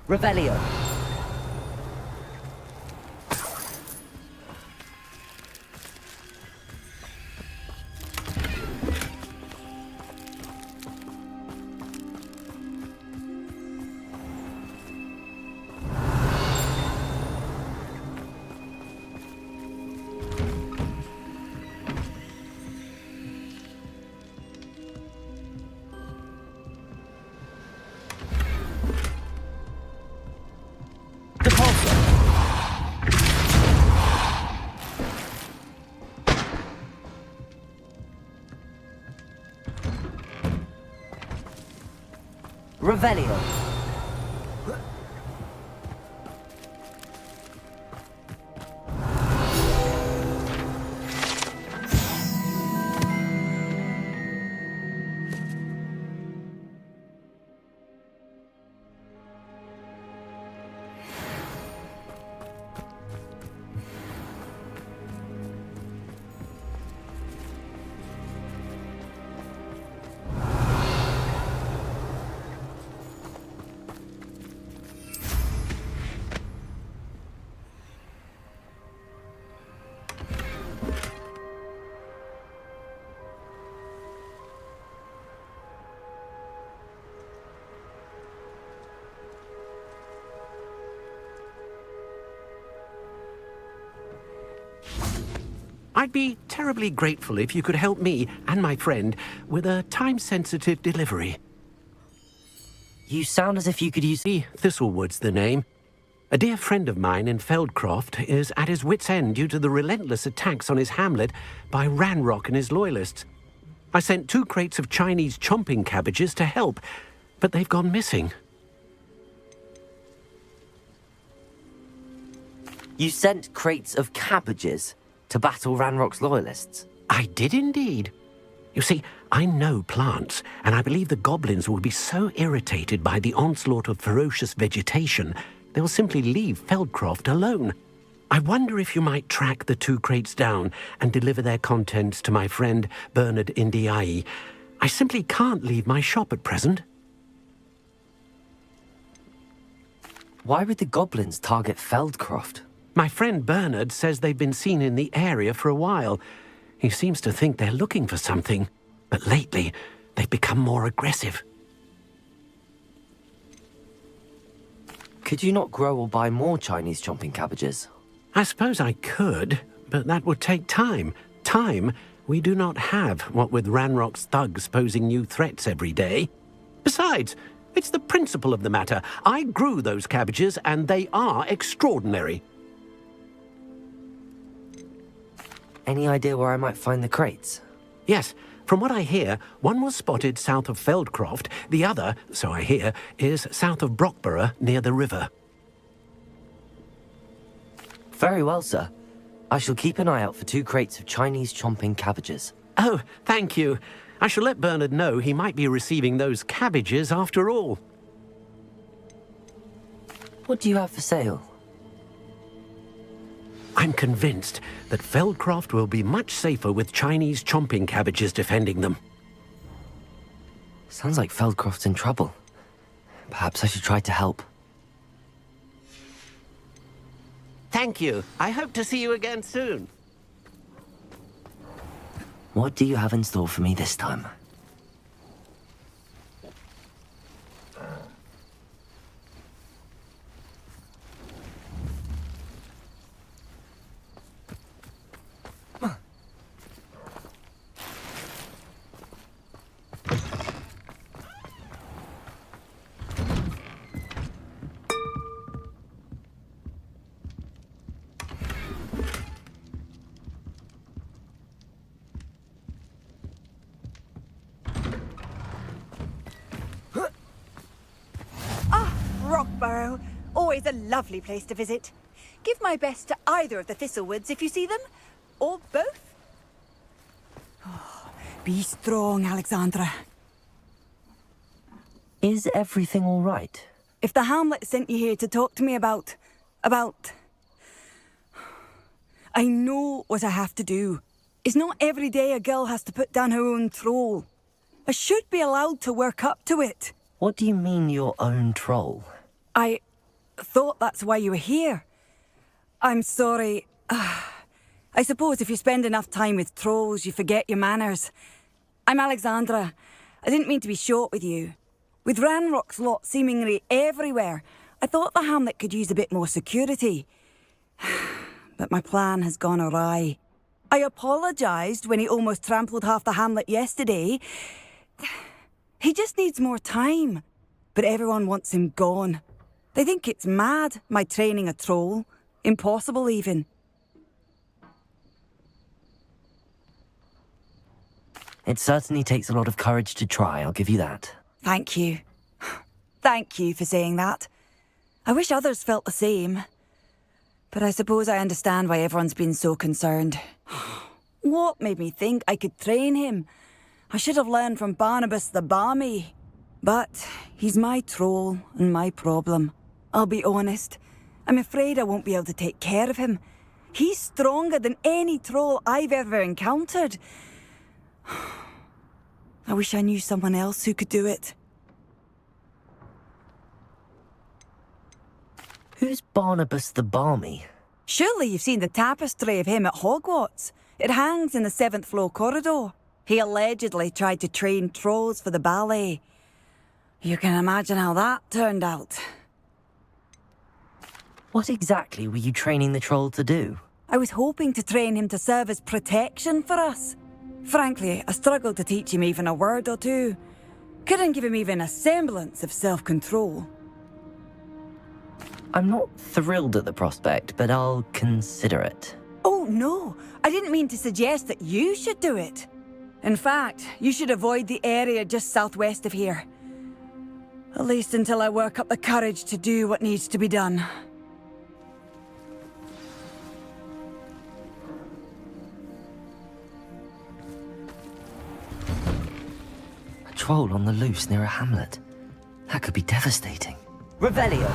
Revelio. Revelio. I'd be terribly grateful if you could help me and my friend with a time-sensitive delivery. You sound as if you could use... Thistlewood's the name. A dear friend of mine in Feldcroft is at his wit's end due to the relentless attacks on his hamlet by Ranrock and his loyalists. I sent 2 crates of Chinese chomping cabbages to help, but they've gone missing. You sent crates of cabbages to battle Ranrock's loyalists? I did indeed. You see, I know plants, and I believe the goblins will be so irritated by the onslaught of ferocious vegetation, they'll simply leave Feldcroft alone. I wonder if you might track the 2 crates down and deliver their contents to my friend Bernard Indiai. I simply can't leave my shop at present. Why would the goblins target Feldcroft? My friend Bernard says they've been seen in the area for a while. He seems to think they're looking for something, but lately they've become more aggressive. Could you not grow or buy more Chinese chomping cabbages? I suppose I could, but that would take time. Time we do not have, what with Ranrock's thugs posing new threats every day. Besides, it's the principle of the matter. I grew those cabbages, and they are extraordinary. Any idea where I might find the crates? Yes. From what I hear, one was spotted south of Feldcroft. The other, so I hear, is south of Brockborough, near the river. Very well, sir. I shall keep an eye out for 2 crates of Chinese chomping cabbages. Oh, thank you. I shall let Bernard know he might be receiving those cabbages after all. What do you have for sale? I'm convinced that Feldcroft will be much safer with Chinese chomping cabbages defending them. Sounds like Feldcroft's in trouble. Perhaps I should try to help. Thank you. I hope to see you again soon. What do you have in store for me this time? Rockborough. Always a lovely place to visit. Give my best to either of the Thistlewoods if you see them. Or both. Oh, be strong, Alexandra. Is everything all right? If the Hamlet sent you here to talk to me about... I know what I have to do. It's not every day a girl has to put down her own troll. I should be allowed to work up to it. What do you mean, your own troll? I thought that's why you were here. I'm sorry. I suppose if you spend enough time with trolls, you forget your manners. I'm Alexandra. I didn't mean to be short with you. With Ranrock's lot seemingly everywhere, I thought the Hamlet could use a bit more security. But my plan has gone awry. I apologised when he almost trampled half the Hamlet yesterday. He just needs more time. But everyone wants him gone. They think it's mad, my training a troll. Impossible, even. It certainly takes a lot of courage to try, I'll give you that. Thank you. Thank you for saying that. I wish others felt the same. But I suppose I understand why everyone's been so concerned. What made me think I could train him? I should have learned from Barnabas the Barmy. But he's my troll and my problem. I'll be honest. I'm afraid I won't be able to take care of him. He's stronger than any troll I've ever encountered. I wish I knew someone else who could do it. Who's Barnabas the Barmy? Surely you've seen the tapestry of him at Hogwarts. It hangs in the 7th floor corridor. He allegedly tried to train trolls for the ballet. You can imagine how that turned out. What exactly were you training the troll to do? I was hoping to train him to serve as protection for us. Frankly, I struggled to teach him even a word or two. Couldn't give him even a semblance of self-control. I'm not thrilled at the prospect, but I'll consider it. Oh, no. I didn't mean to suggest that you should do it. In fact, you should avoid the area just southwest of here. At least until I work up the courage to do what needs to be done. A troll on the loose near a hamlet. That could be devastating. Revelio.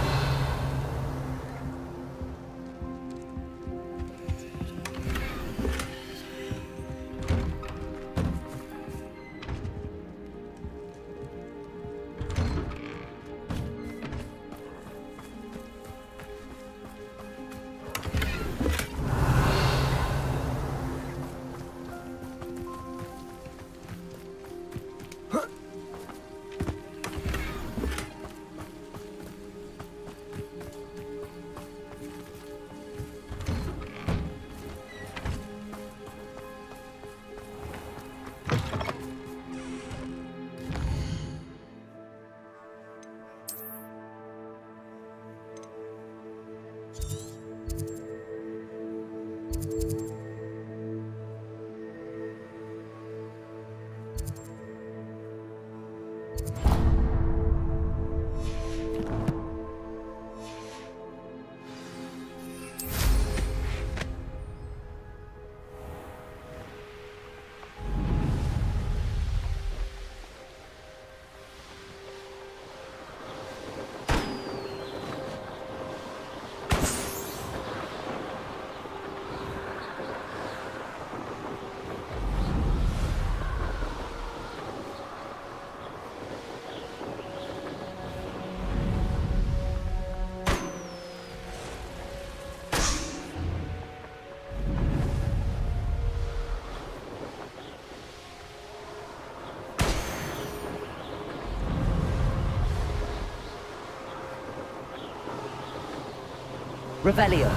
Revelio.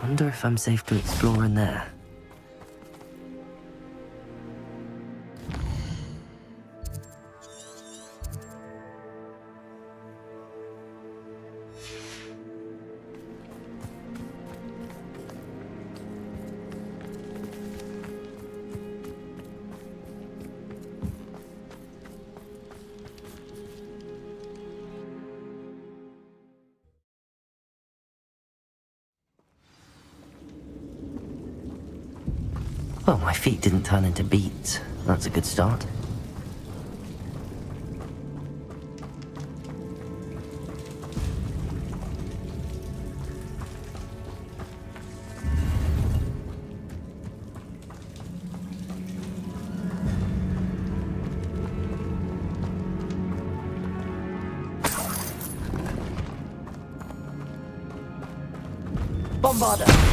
Wonder if I'm safe to explore in there. Well, my feet didn't turn into beets. That's a good start. Bombarda.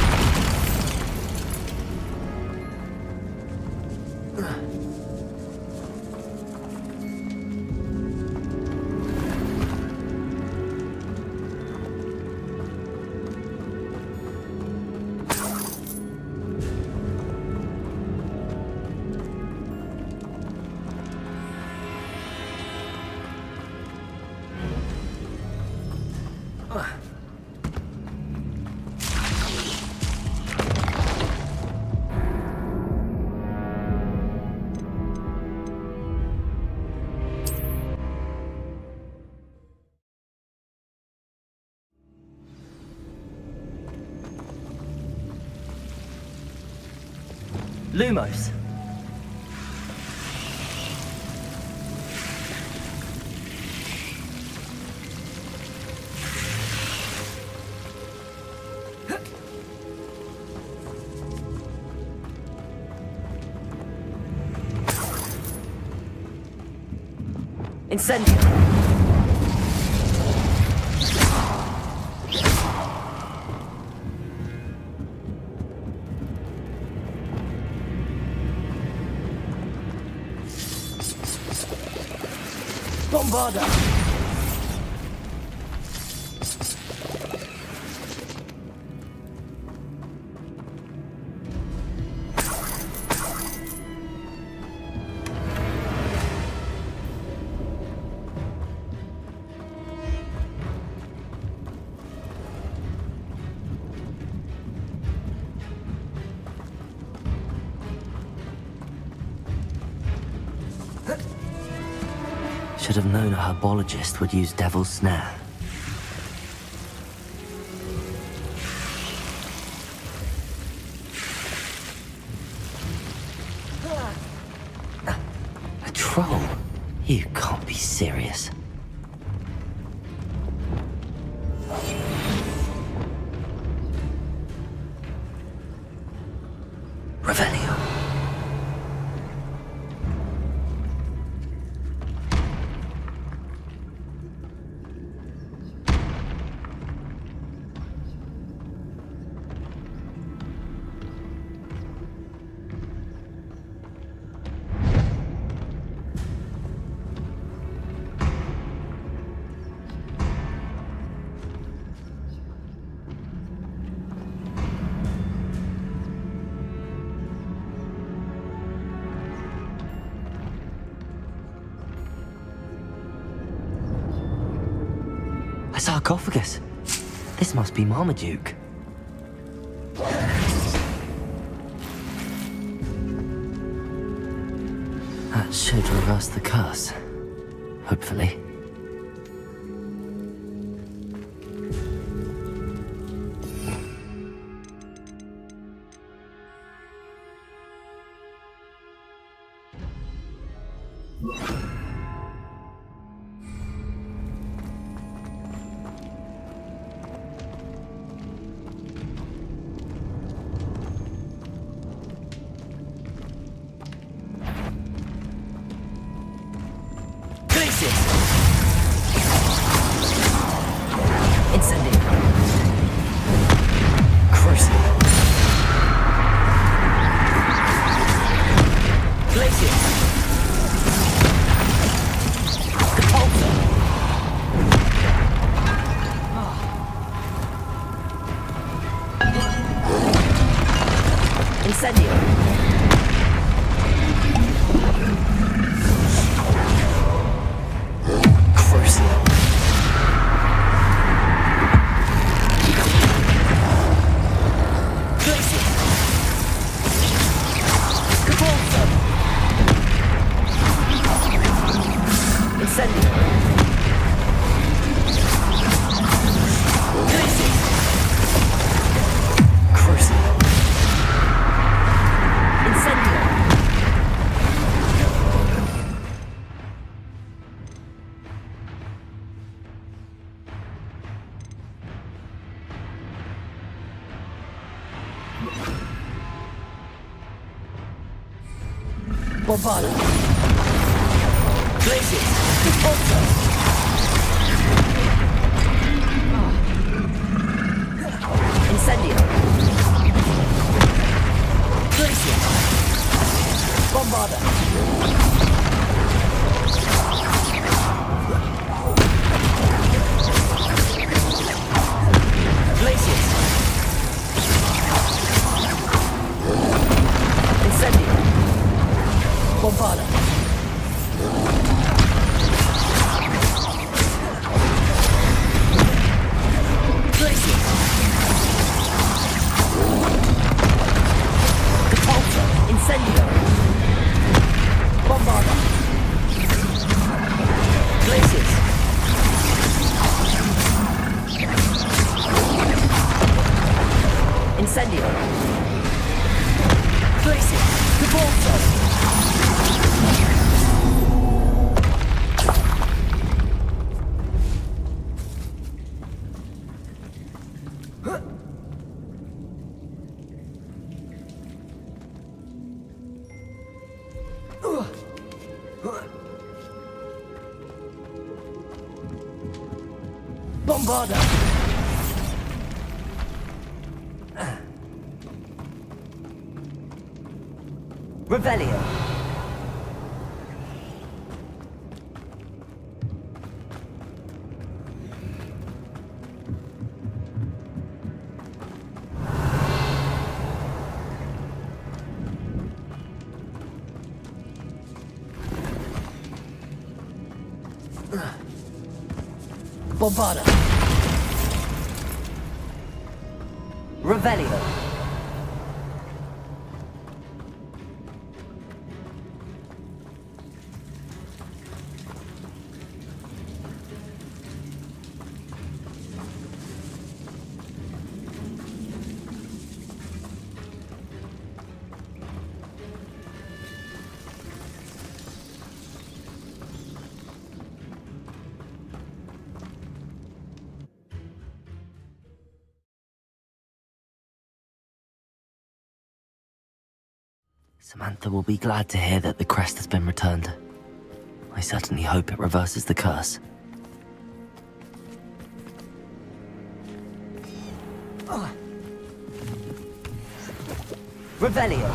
Lumos. Incendio. Bombarda. Should have known a herbologist would use Devil's Snare. A troll? You can't be serious. Revelio. A sarcophagus. This must be Marmaduke. That should reverse the curse. Hopefully. Incendio. Crucio. Glacius. Repulsor. Incendio. Bombada. Glacius. Repulsor. Incendio. Glacius. Bombada. Glacius. Incendio. Bombada. Glacius. Repulsor. Incendio. Bombada. Glacius. Incendio. Glacius. Repulsor. Bombada. Revelio. Bombada. Revelio. Samantha will be glad to hear that the crest has been returned. I certainly hope it reverses the curse. Revelio.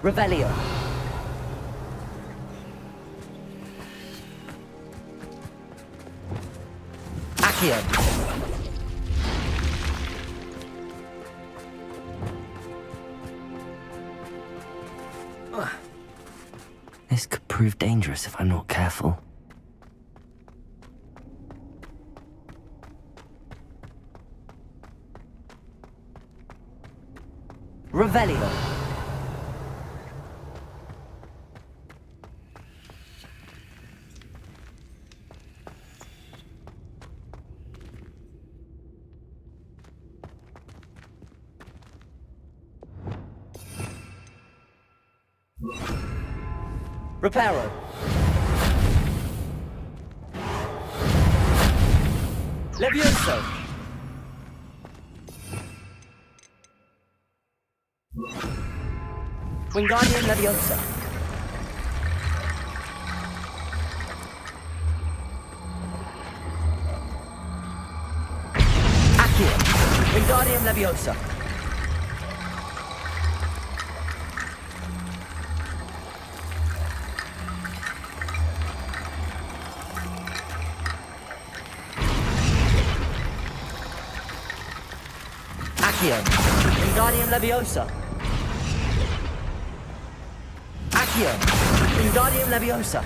Revelio. Accio. This could prove dangerous if I'm not careful. Revelio. Reparo. Levioso. Wingardium Leviosa. Accio. Wingardium Leviosa. Wingardium Leviosa. Accio. Wingardium Leviosa.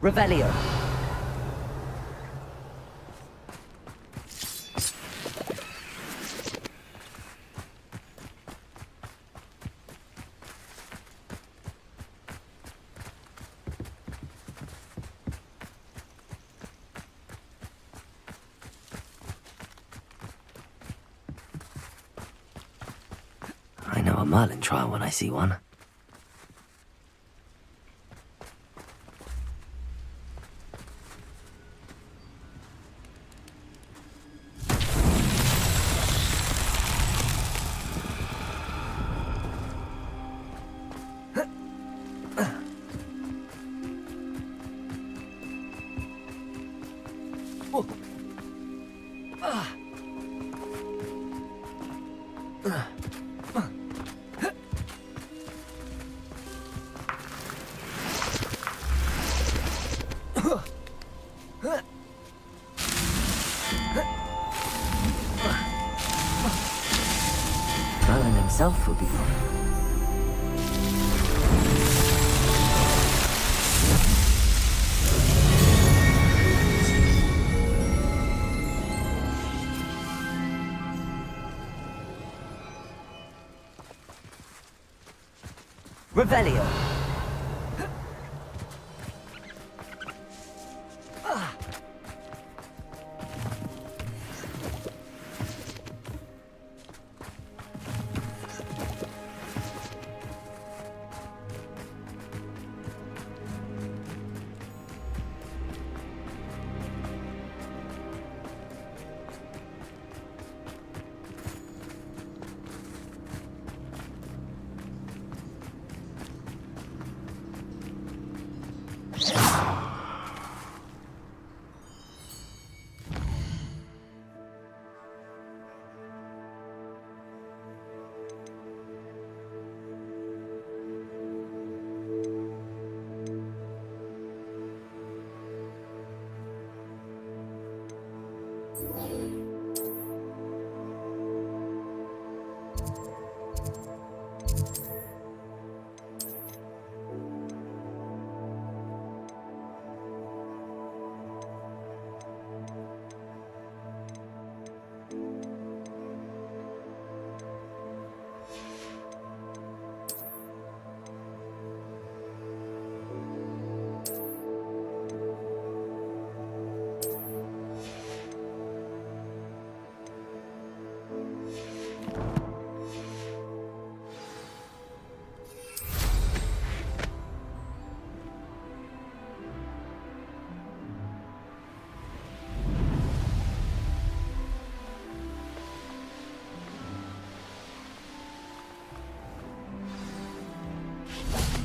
Revelio. I know a Merlin trial when I see one. Merlin himself would be fine. Revelio.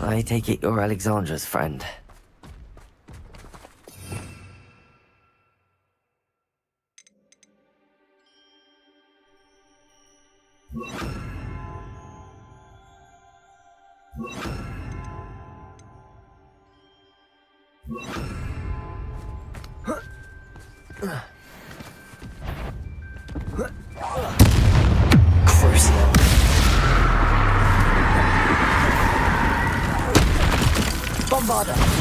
I take it you're Alexandra's friend. Crucio. Bombarda.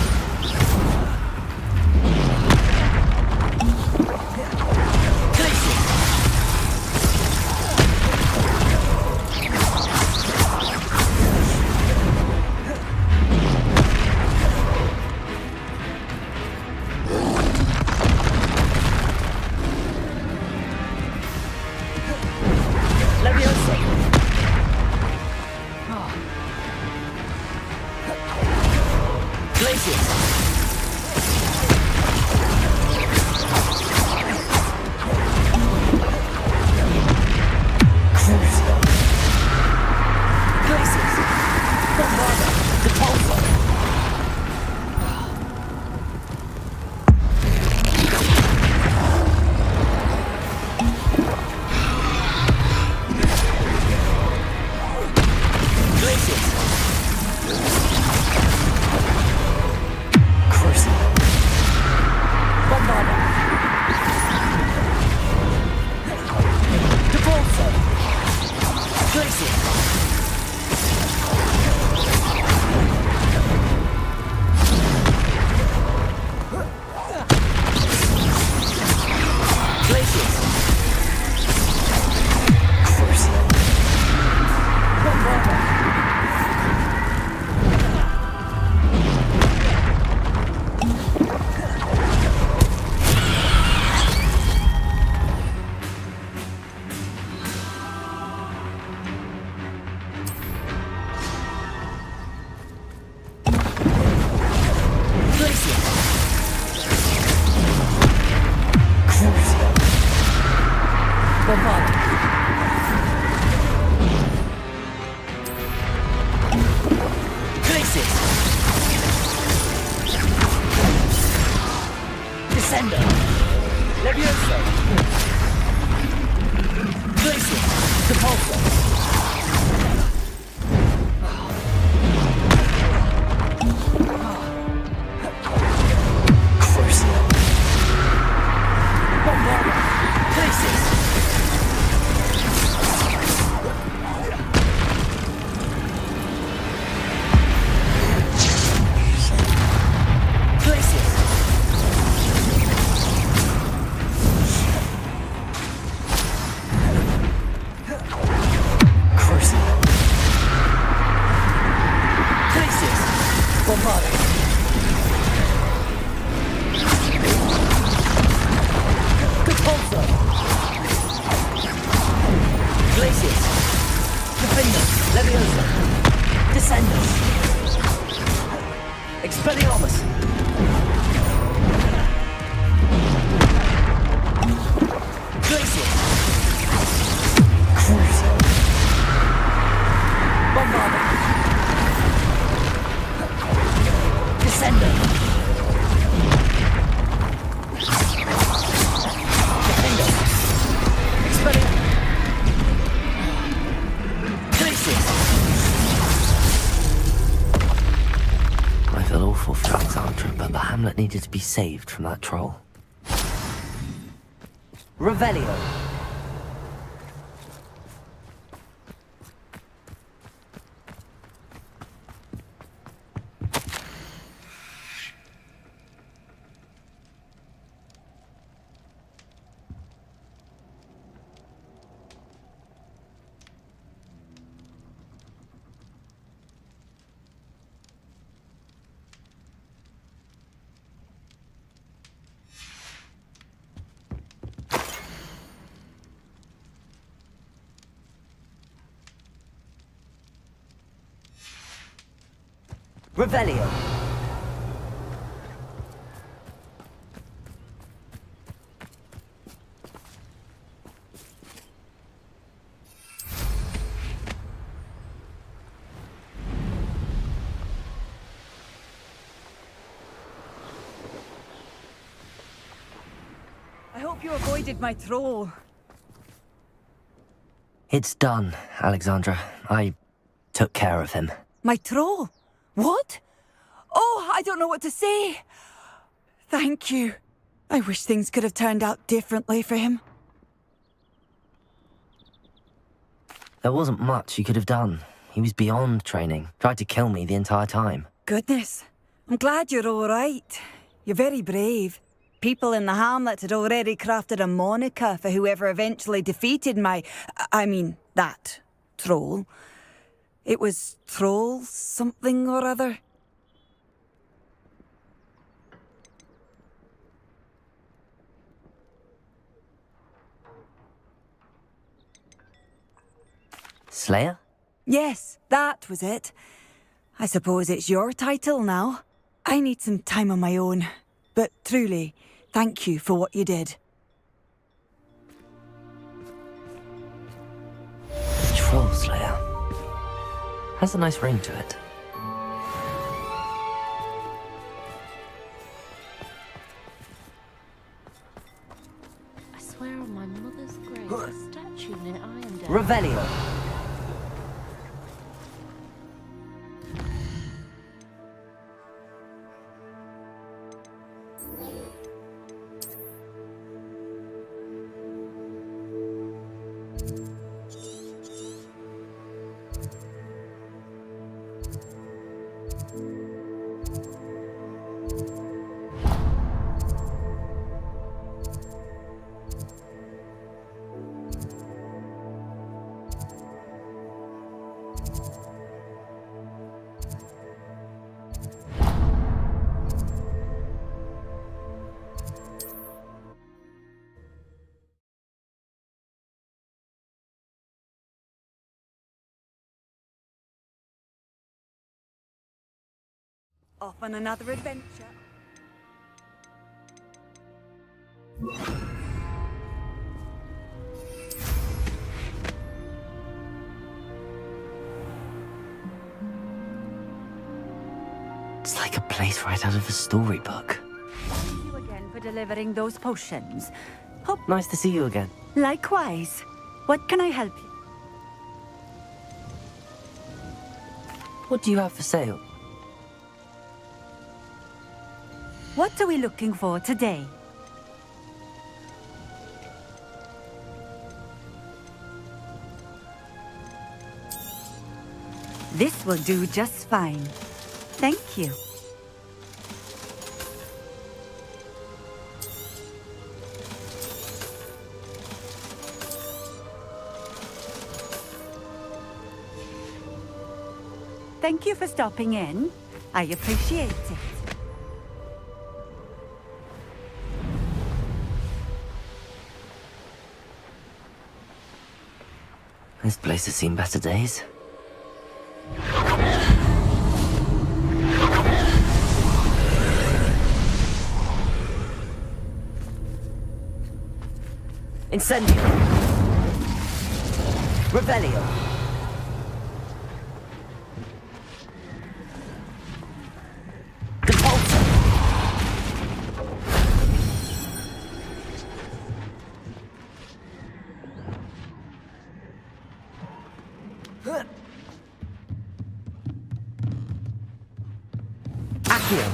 Needed to be saved from that troll. Revelio. Revelio. I hope you avoided my troll. It's done, Alexandra. I took care of him. My troll? What? Oh, I don't know what to say. Thank you. I wish things could have turned out differently for him. There wasn't much you could have done. He was beyond training. Tried to kill me the entire time. Goodness. I'm glad you're all right. You're very brave. People in the hamlet had already crafted a moniker for whoever eventually defeated that troll. It was Troll something or other. Slayer? Yes, that was it. I suppose it's your title now. I need some time on my own. But truly, thank you for what you did. Troll Slayer. Has a nice ring to it. I swear on my mother's grave, a statue near Irondale. Revelio. Off on another adventure. It's like a place right out of a storybook. Thank you again for delivering those potions. Nice to see you again. Likewise. What can I help you? What do you have for sale? What are we looking for today? This will do just fine. Thank you. Thank you for stopping in. I appreciate it. This place has seen better days. Incendio. Revelio. Compulsion. Accio.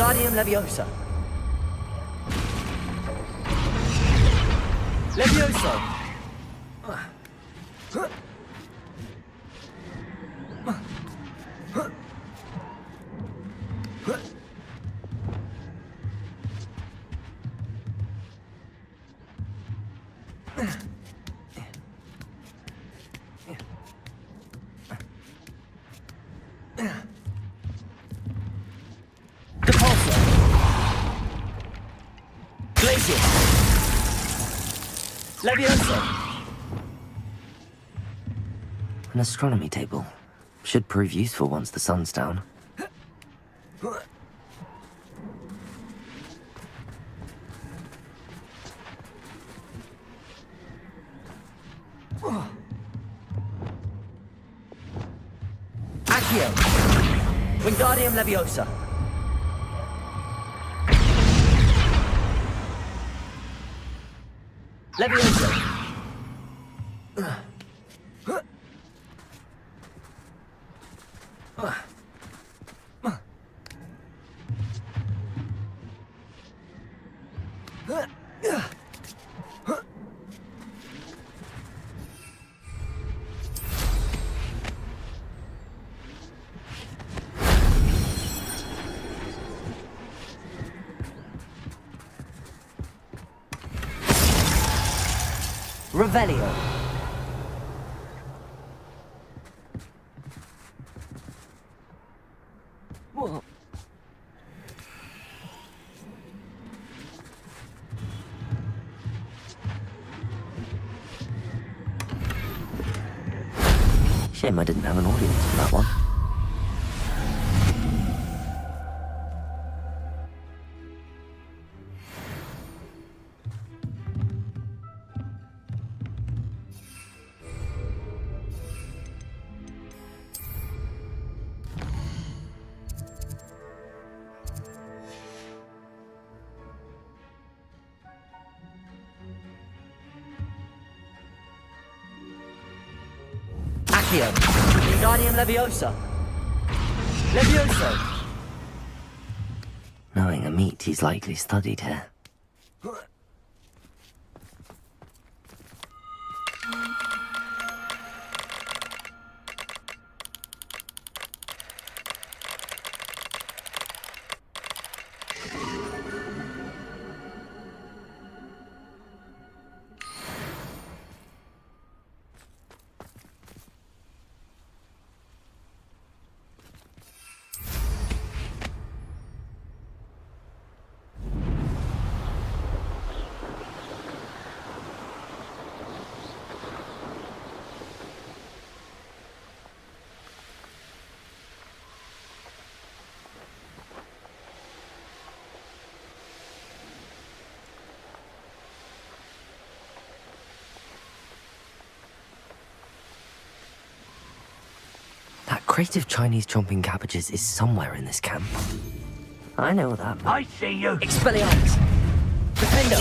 Wingardium Leviosa. Levioso. Levioso! An astronomy table. Should prove useful once the sun's down. Accio. Wingardium Leviosa. Leviosa. Revelio. What? Shame I didn't have an audience for that one. Accio. Wingardium Leviosa. Levioso. Knowing a meat he's likely studied here. That crate of Chinese chomping cabbages is somewhere in this camp. I know that. I see you. Expelliarmus. Defendo.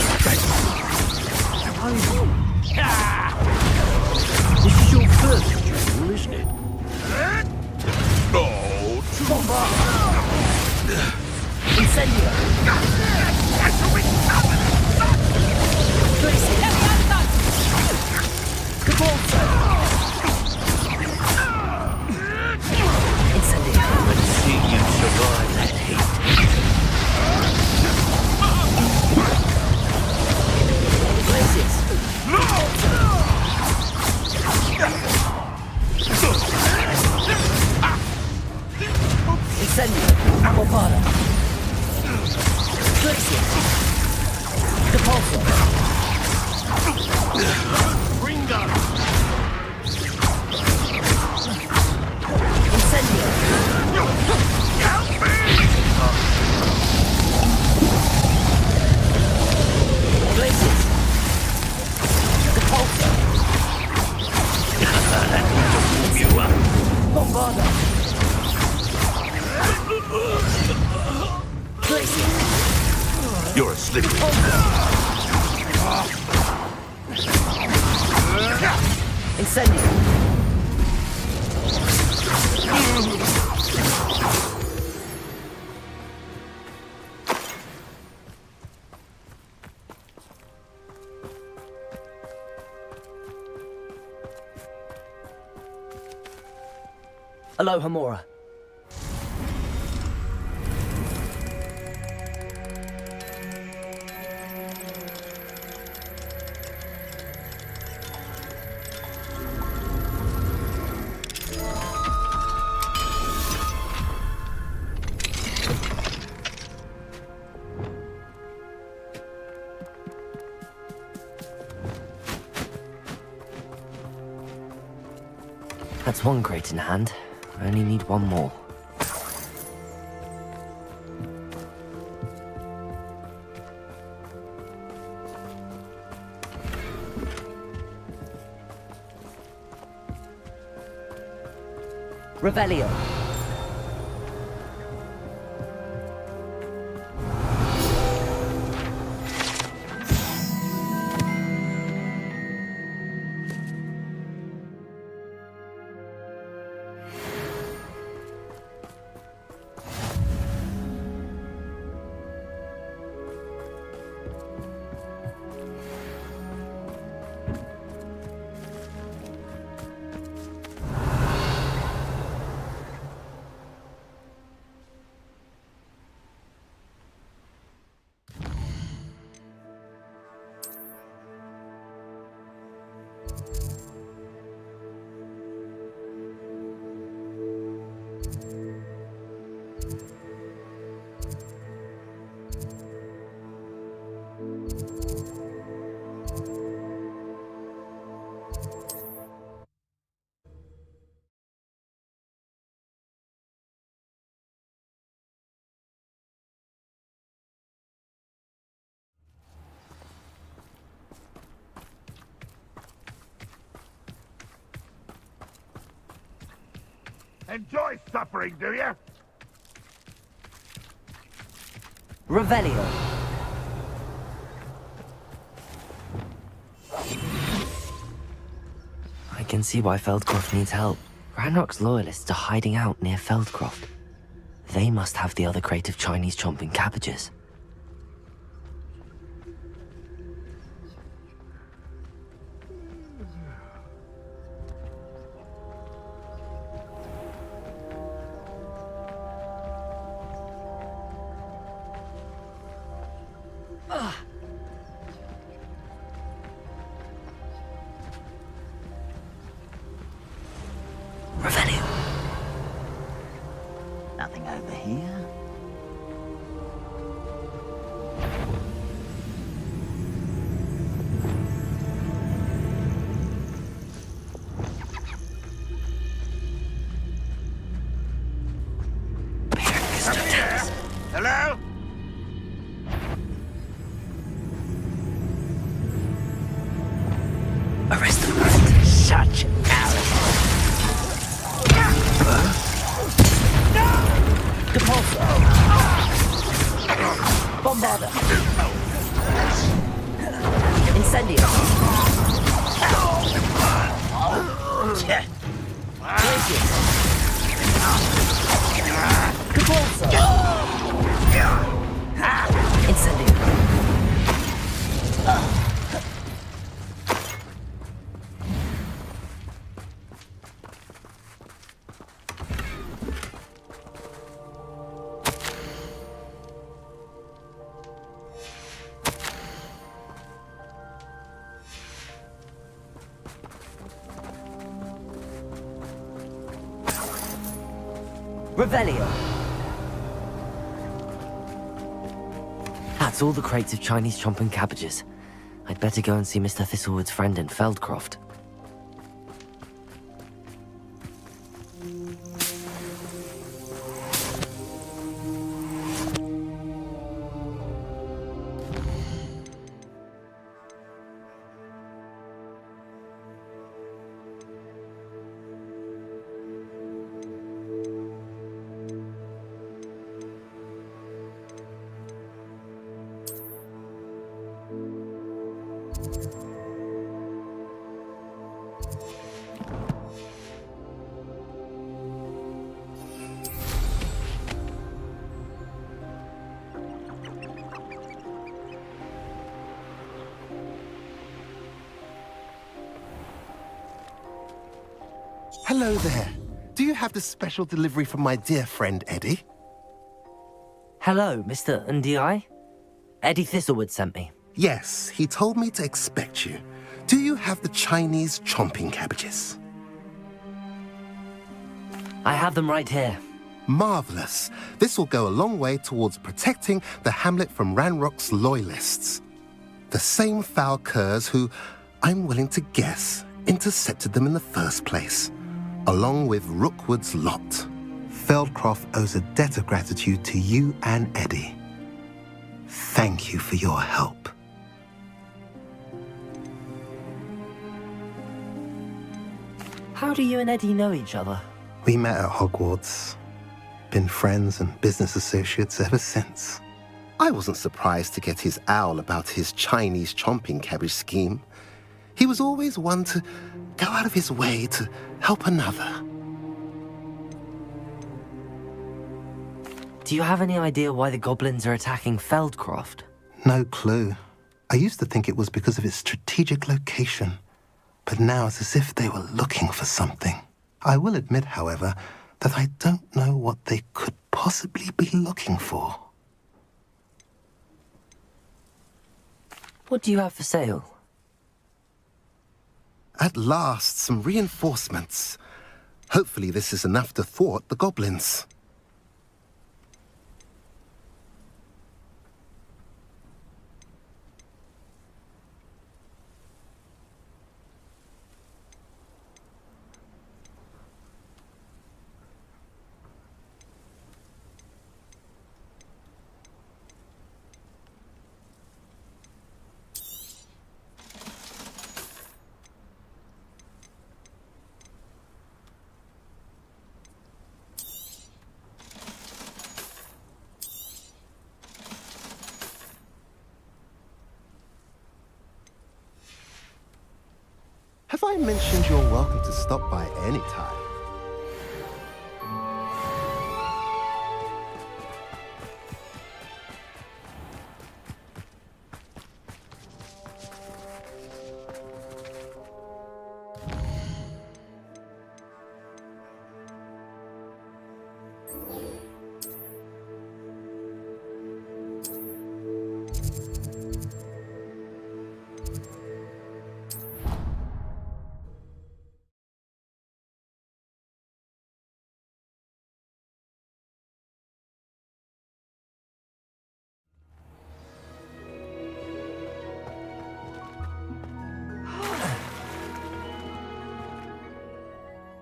This is your first duel, isn't it? No, Incendio. Cabalso. Let's see you survive that heat. Blazes. Incendio. Ammorbada. Blazes. Depulso. Ringo. Incendio. Blazes. Depulso. You up. Bombarda. Blazes. you're a slippery. Incendio. Aloha Mora. That's one crate in hand. I only need one more. Revelio. Enjoy suffering, do you? Revelio. I can see why Feldcroft needs help. Ranrock's loyalists are hiding out near Feldcroft. They must have the other crate of Chinese chomping cabbages. Revelio. Nothing over here. Hello? Arrest them. Such arrogance. Depulso. Bombarda. Incendio. Glacius. Depulso. Incendio. Revelio. That's all the crates of Chinese chomping cabbages. I'd better go and see Mr. Thistlewood's friend in Feldcroft. Hello there. Do you have the special delivery from my dear friend Eddie? Hello, Mr. Ndi. Eddie Thistlewood sent me. Yes, he told me to expect you. Do you have the Chinese chomping cabbages? I have them right here. Marvelous. This will go a long way towards protecting the hamlet from Ranrock's loyalists. The same foul curs who, I'm willing to guess, intercepted them in the first place, along with Rookwood's lot. Feldcroft owes a debt of gratitude to you and Eddie. Thank you for your help. How do you and Eddie know each other? We met at Hogwarts. Been friends and business associates ever since. I wasn't surprised to get his owl about his Chinese chomping cabbage scheme. He was always one to go out of his way to help another. Do you have any idea why the goblins are attacking Feldcroft? No clue. I used to think it was because of its strategic location, but now it's as if they were looking for something. I will admit, however, that I don't know what they could possibly be looking for. What do you have for sale? At last, some reinforcements. Hopefully this is enough to thwart the goblins. Have I mentioned you're welcome to stop by any time?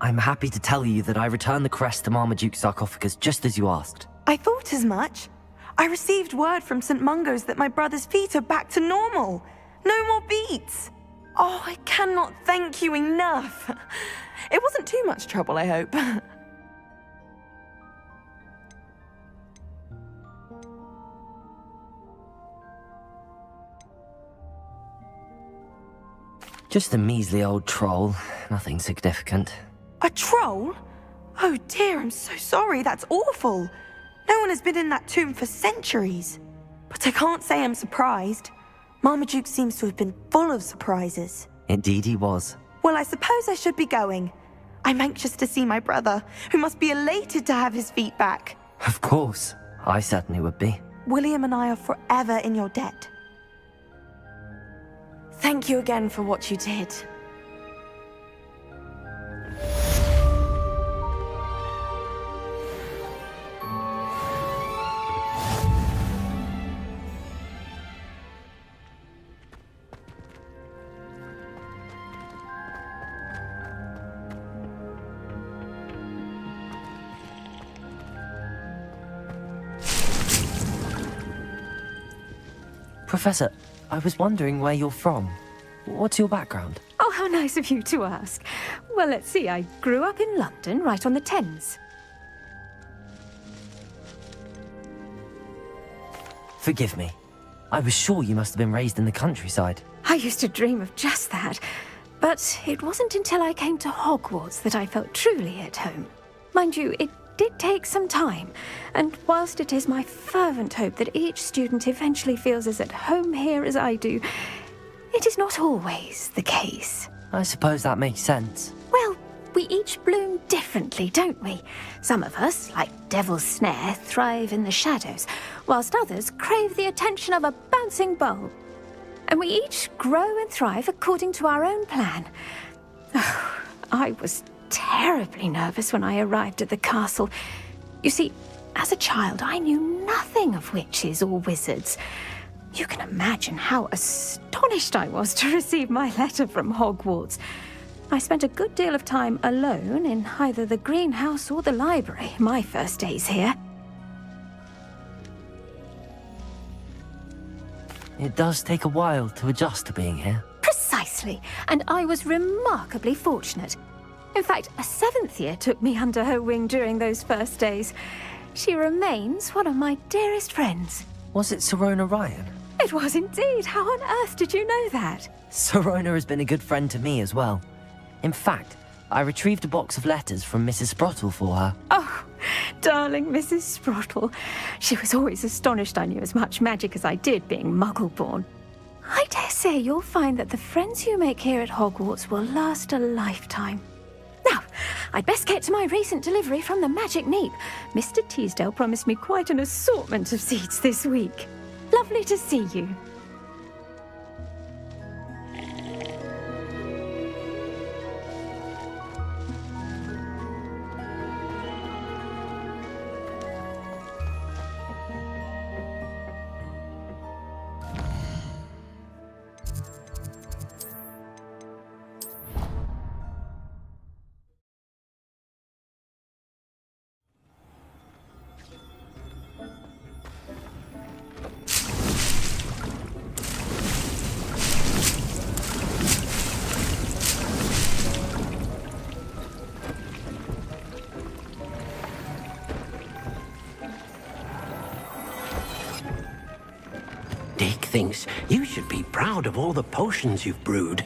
I'm happy to tell you that I returned the crest to Marmaduke's sarcophagus just as you asked. I thought as much. I received word from St. Mungo's that my brother's feet are back to normal. No more beats. Oh, I cannot thank you enough. It wasn't too much trouble, I hope. Just a measly old troll, nothing significant. A troll? Oh dear, I'm so sorry, that's awful. No one has been in that tomb for centuries. But I can't say I'm surprised. Marmaduke seems to have been full of surprises. Indeed he was. Well, I suppose I should be going. I'm anxious to see my brother, who must be elated to have his feet back. Of course, I certainly would be. William and I are forever in your debt. Thank you again for what you did. Professor, I was wondering where you're from. What's your background? Oh, how nice of you to ask. Well, let's see. I grew up in London, right on the Thames. Forgive me. I was sure you must have been raised in the countryside. I used to dream of just that. But it wasn't until I came to Hogwarts that I felt truly at home. Mind you, it did take some time, and whilst it is my fervent hope that each student eventually feels as at home here as I do, it is not always the case. I suppose that makes sense. Well, We each bloom differently, don't we? Some of us, like Devil's Snare, thrive in the shadows, whilst others crave the attention of a bouncing bulb. And we each grow and thrive according to our own plan. Oh, I was terribly nervous when I arrived at the castle. You see, as a child, I knew nothing of witches or wizards. You can imagine how astonished I was to receive my letter from Hogwarts. I spent a good deal of time alone in either the greenhouse or the library my first days here. It does take a while to adjust to being here. Precisely, and I was remarkably fortunate. In fact, a 7th year took me under her wing during those first days. She remains one of my dearest friends. Was it Serona Ryan? It was indeed. How on earth did you know that? Serona has been a good friend to me as well. In fact, I retrieved a box of letters from Mrs. Sprottle for her. Oh, darling Mrs. Sprottle. She was always astonished I knew as much magic as I did, being Muggle-born. I dare say you'll find that the friends you make here at Hogwarts will last a lifetime. Now, I'd best get to my recent delivery from the Magic Neep. Mr. Teasdale promised me quite an assortment of seeds this week. Lovely to see you. Dick thinks you should be proud of all the potions you've brewed.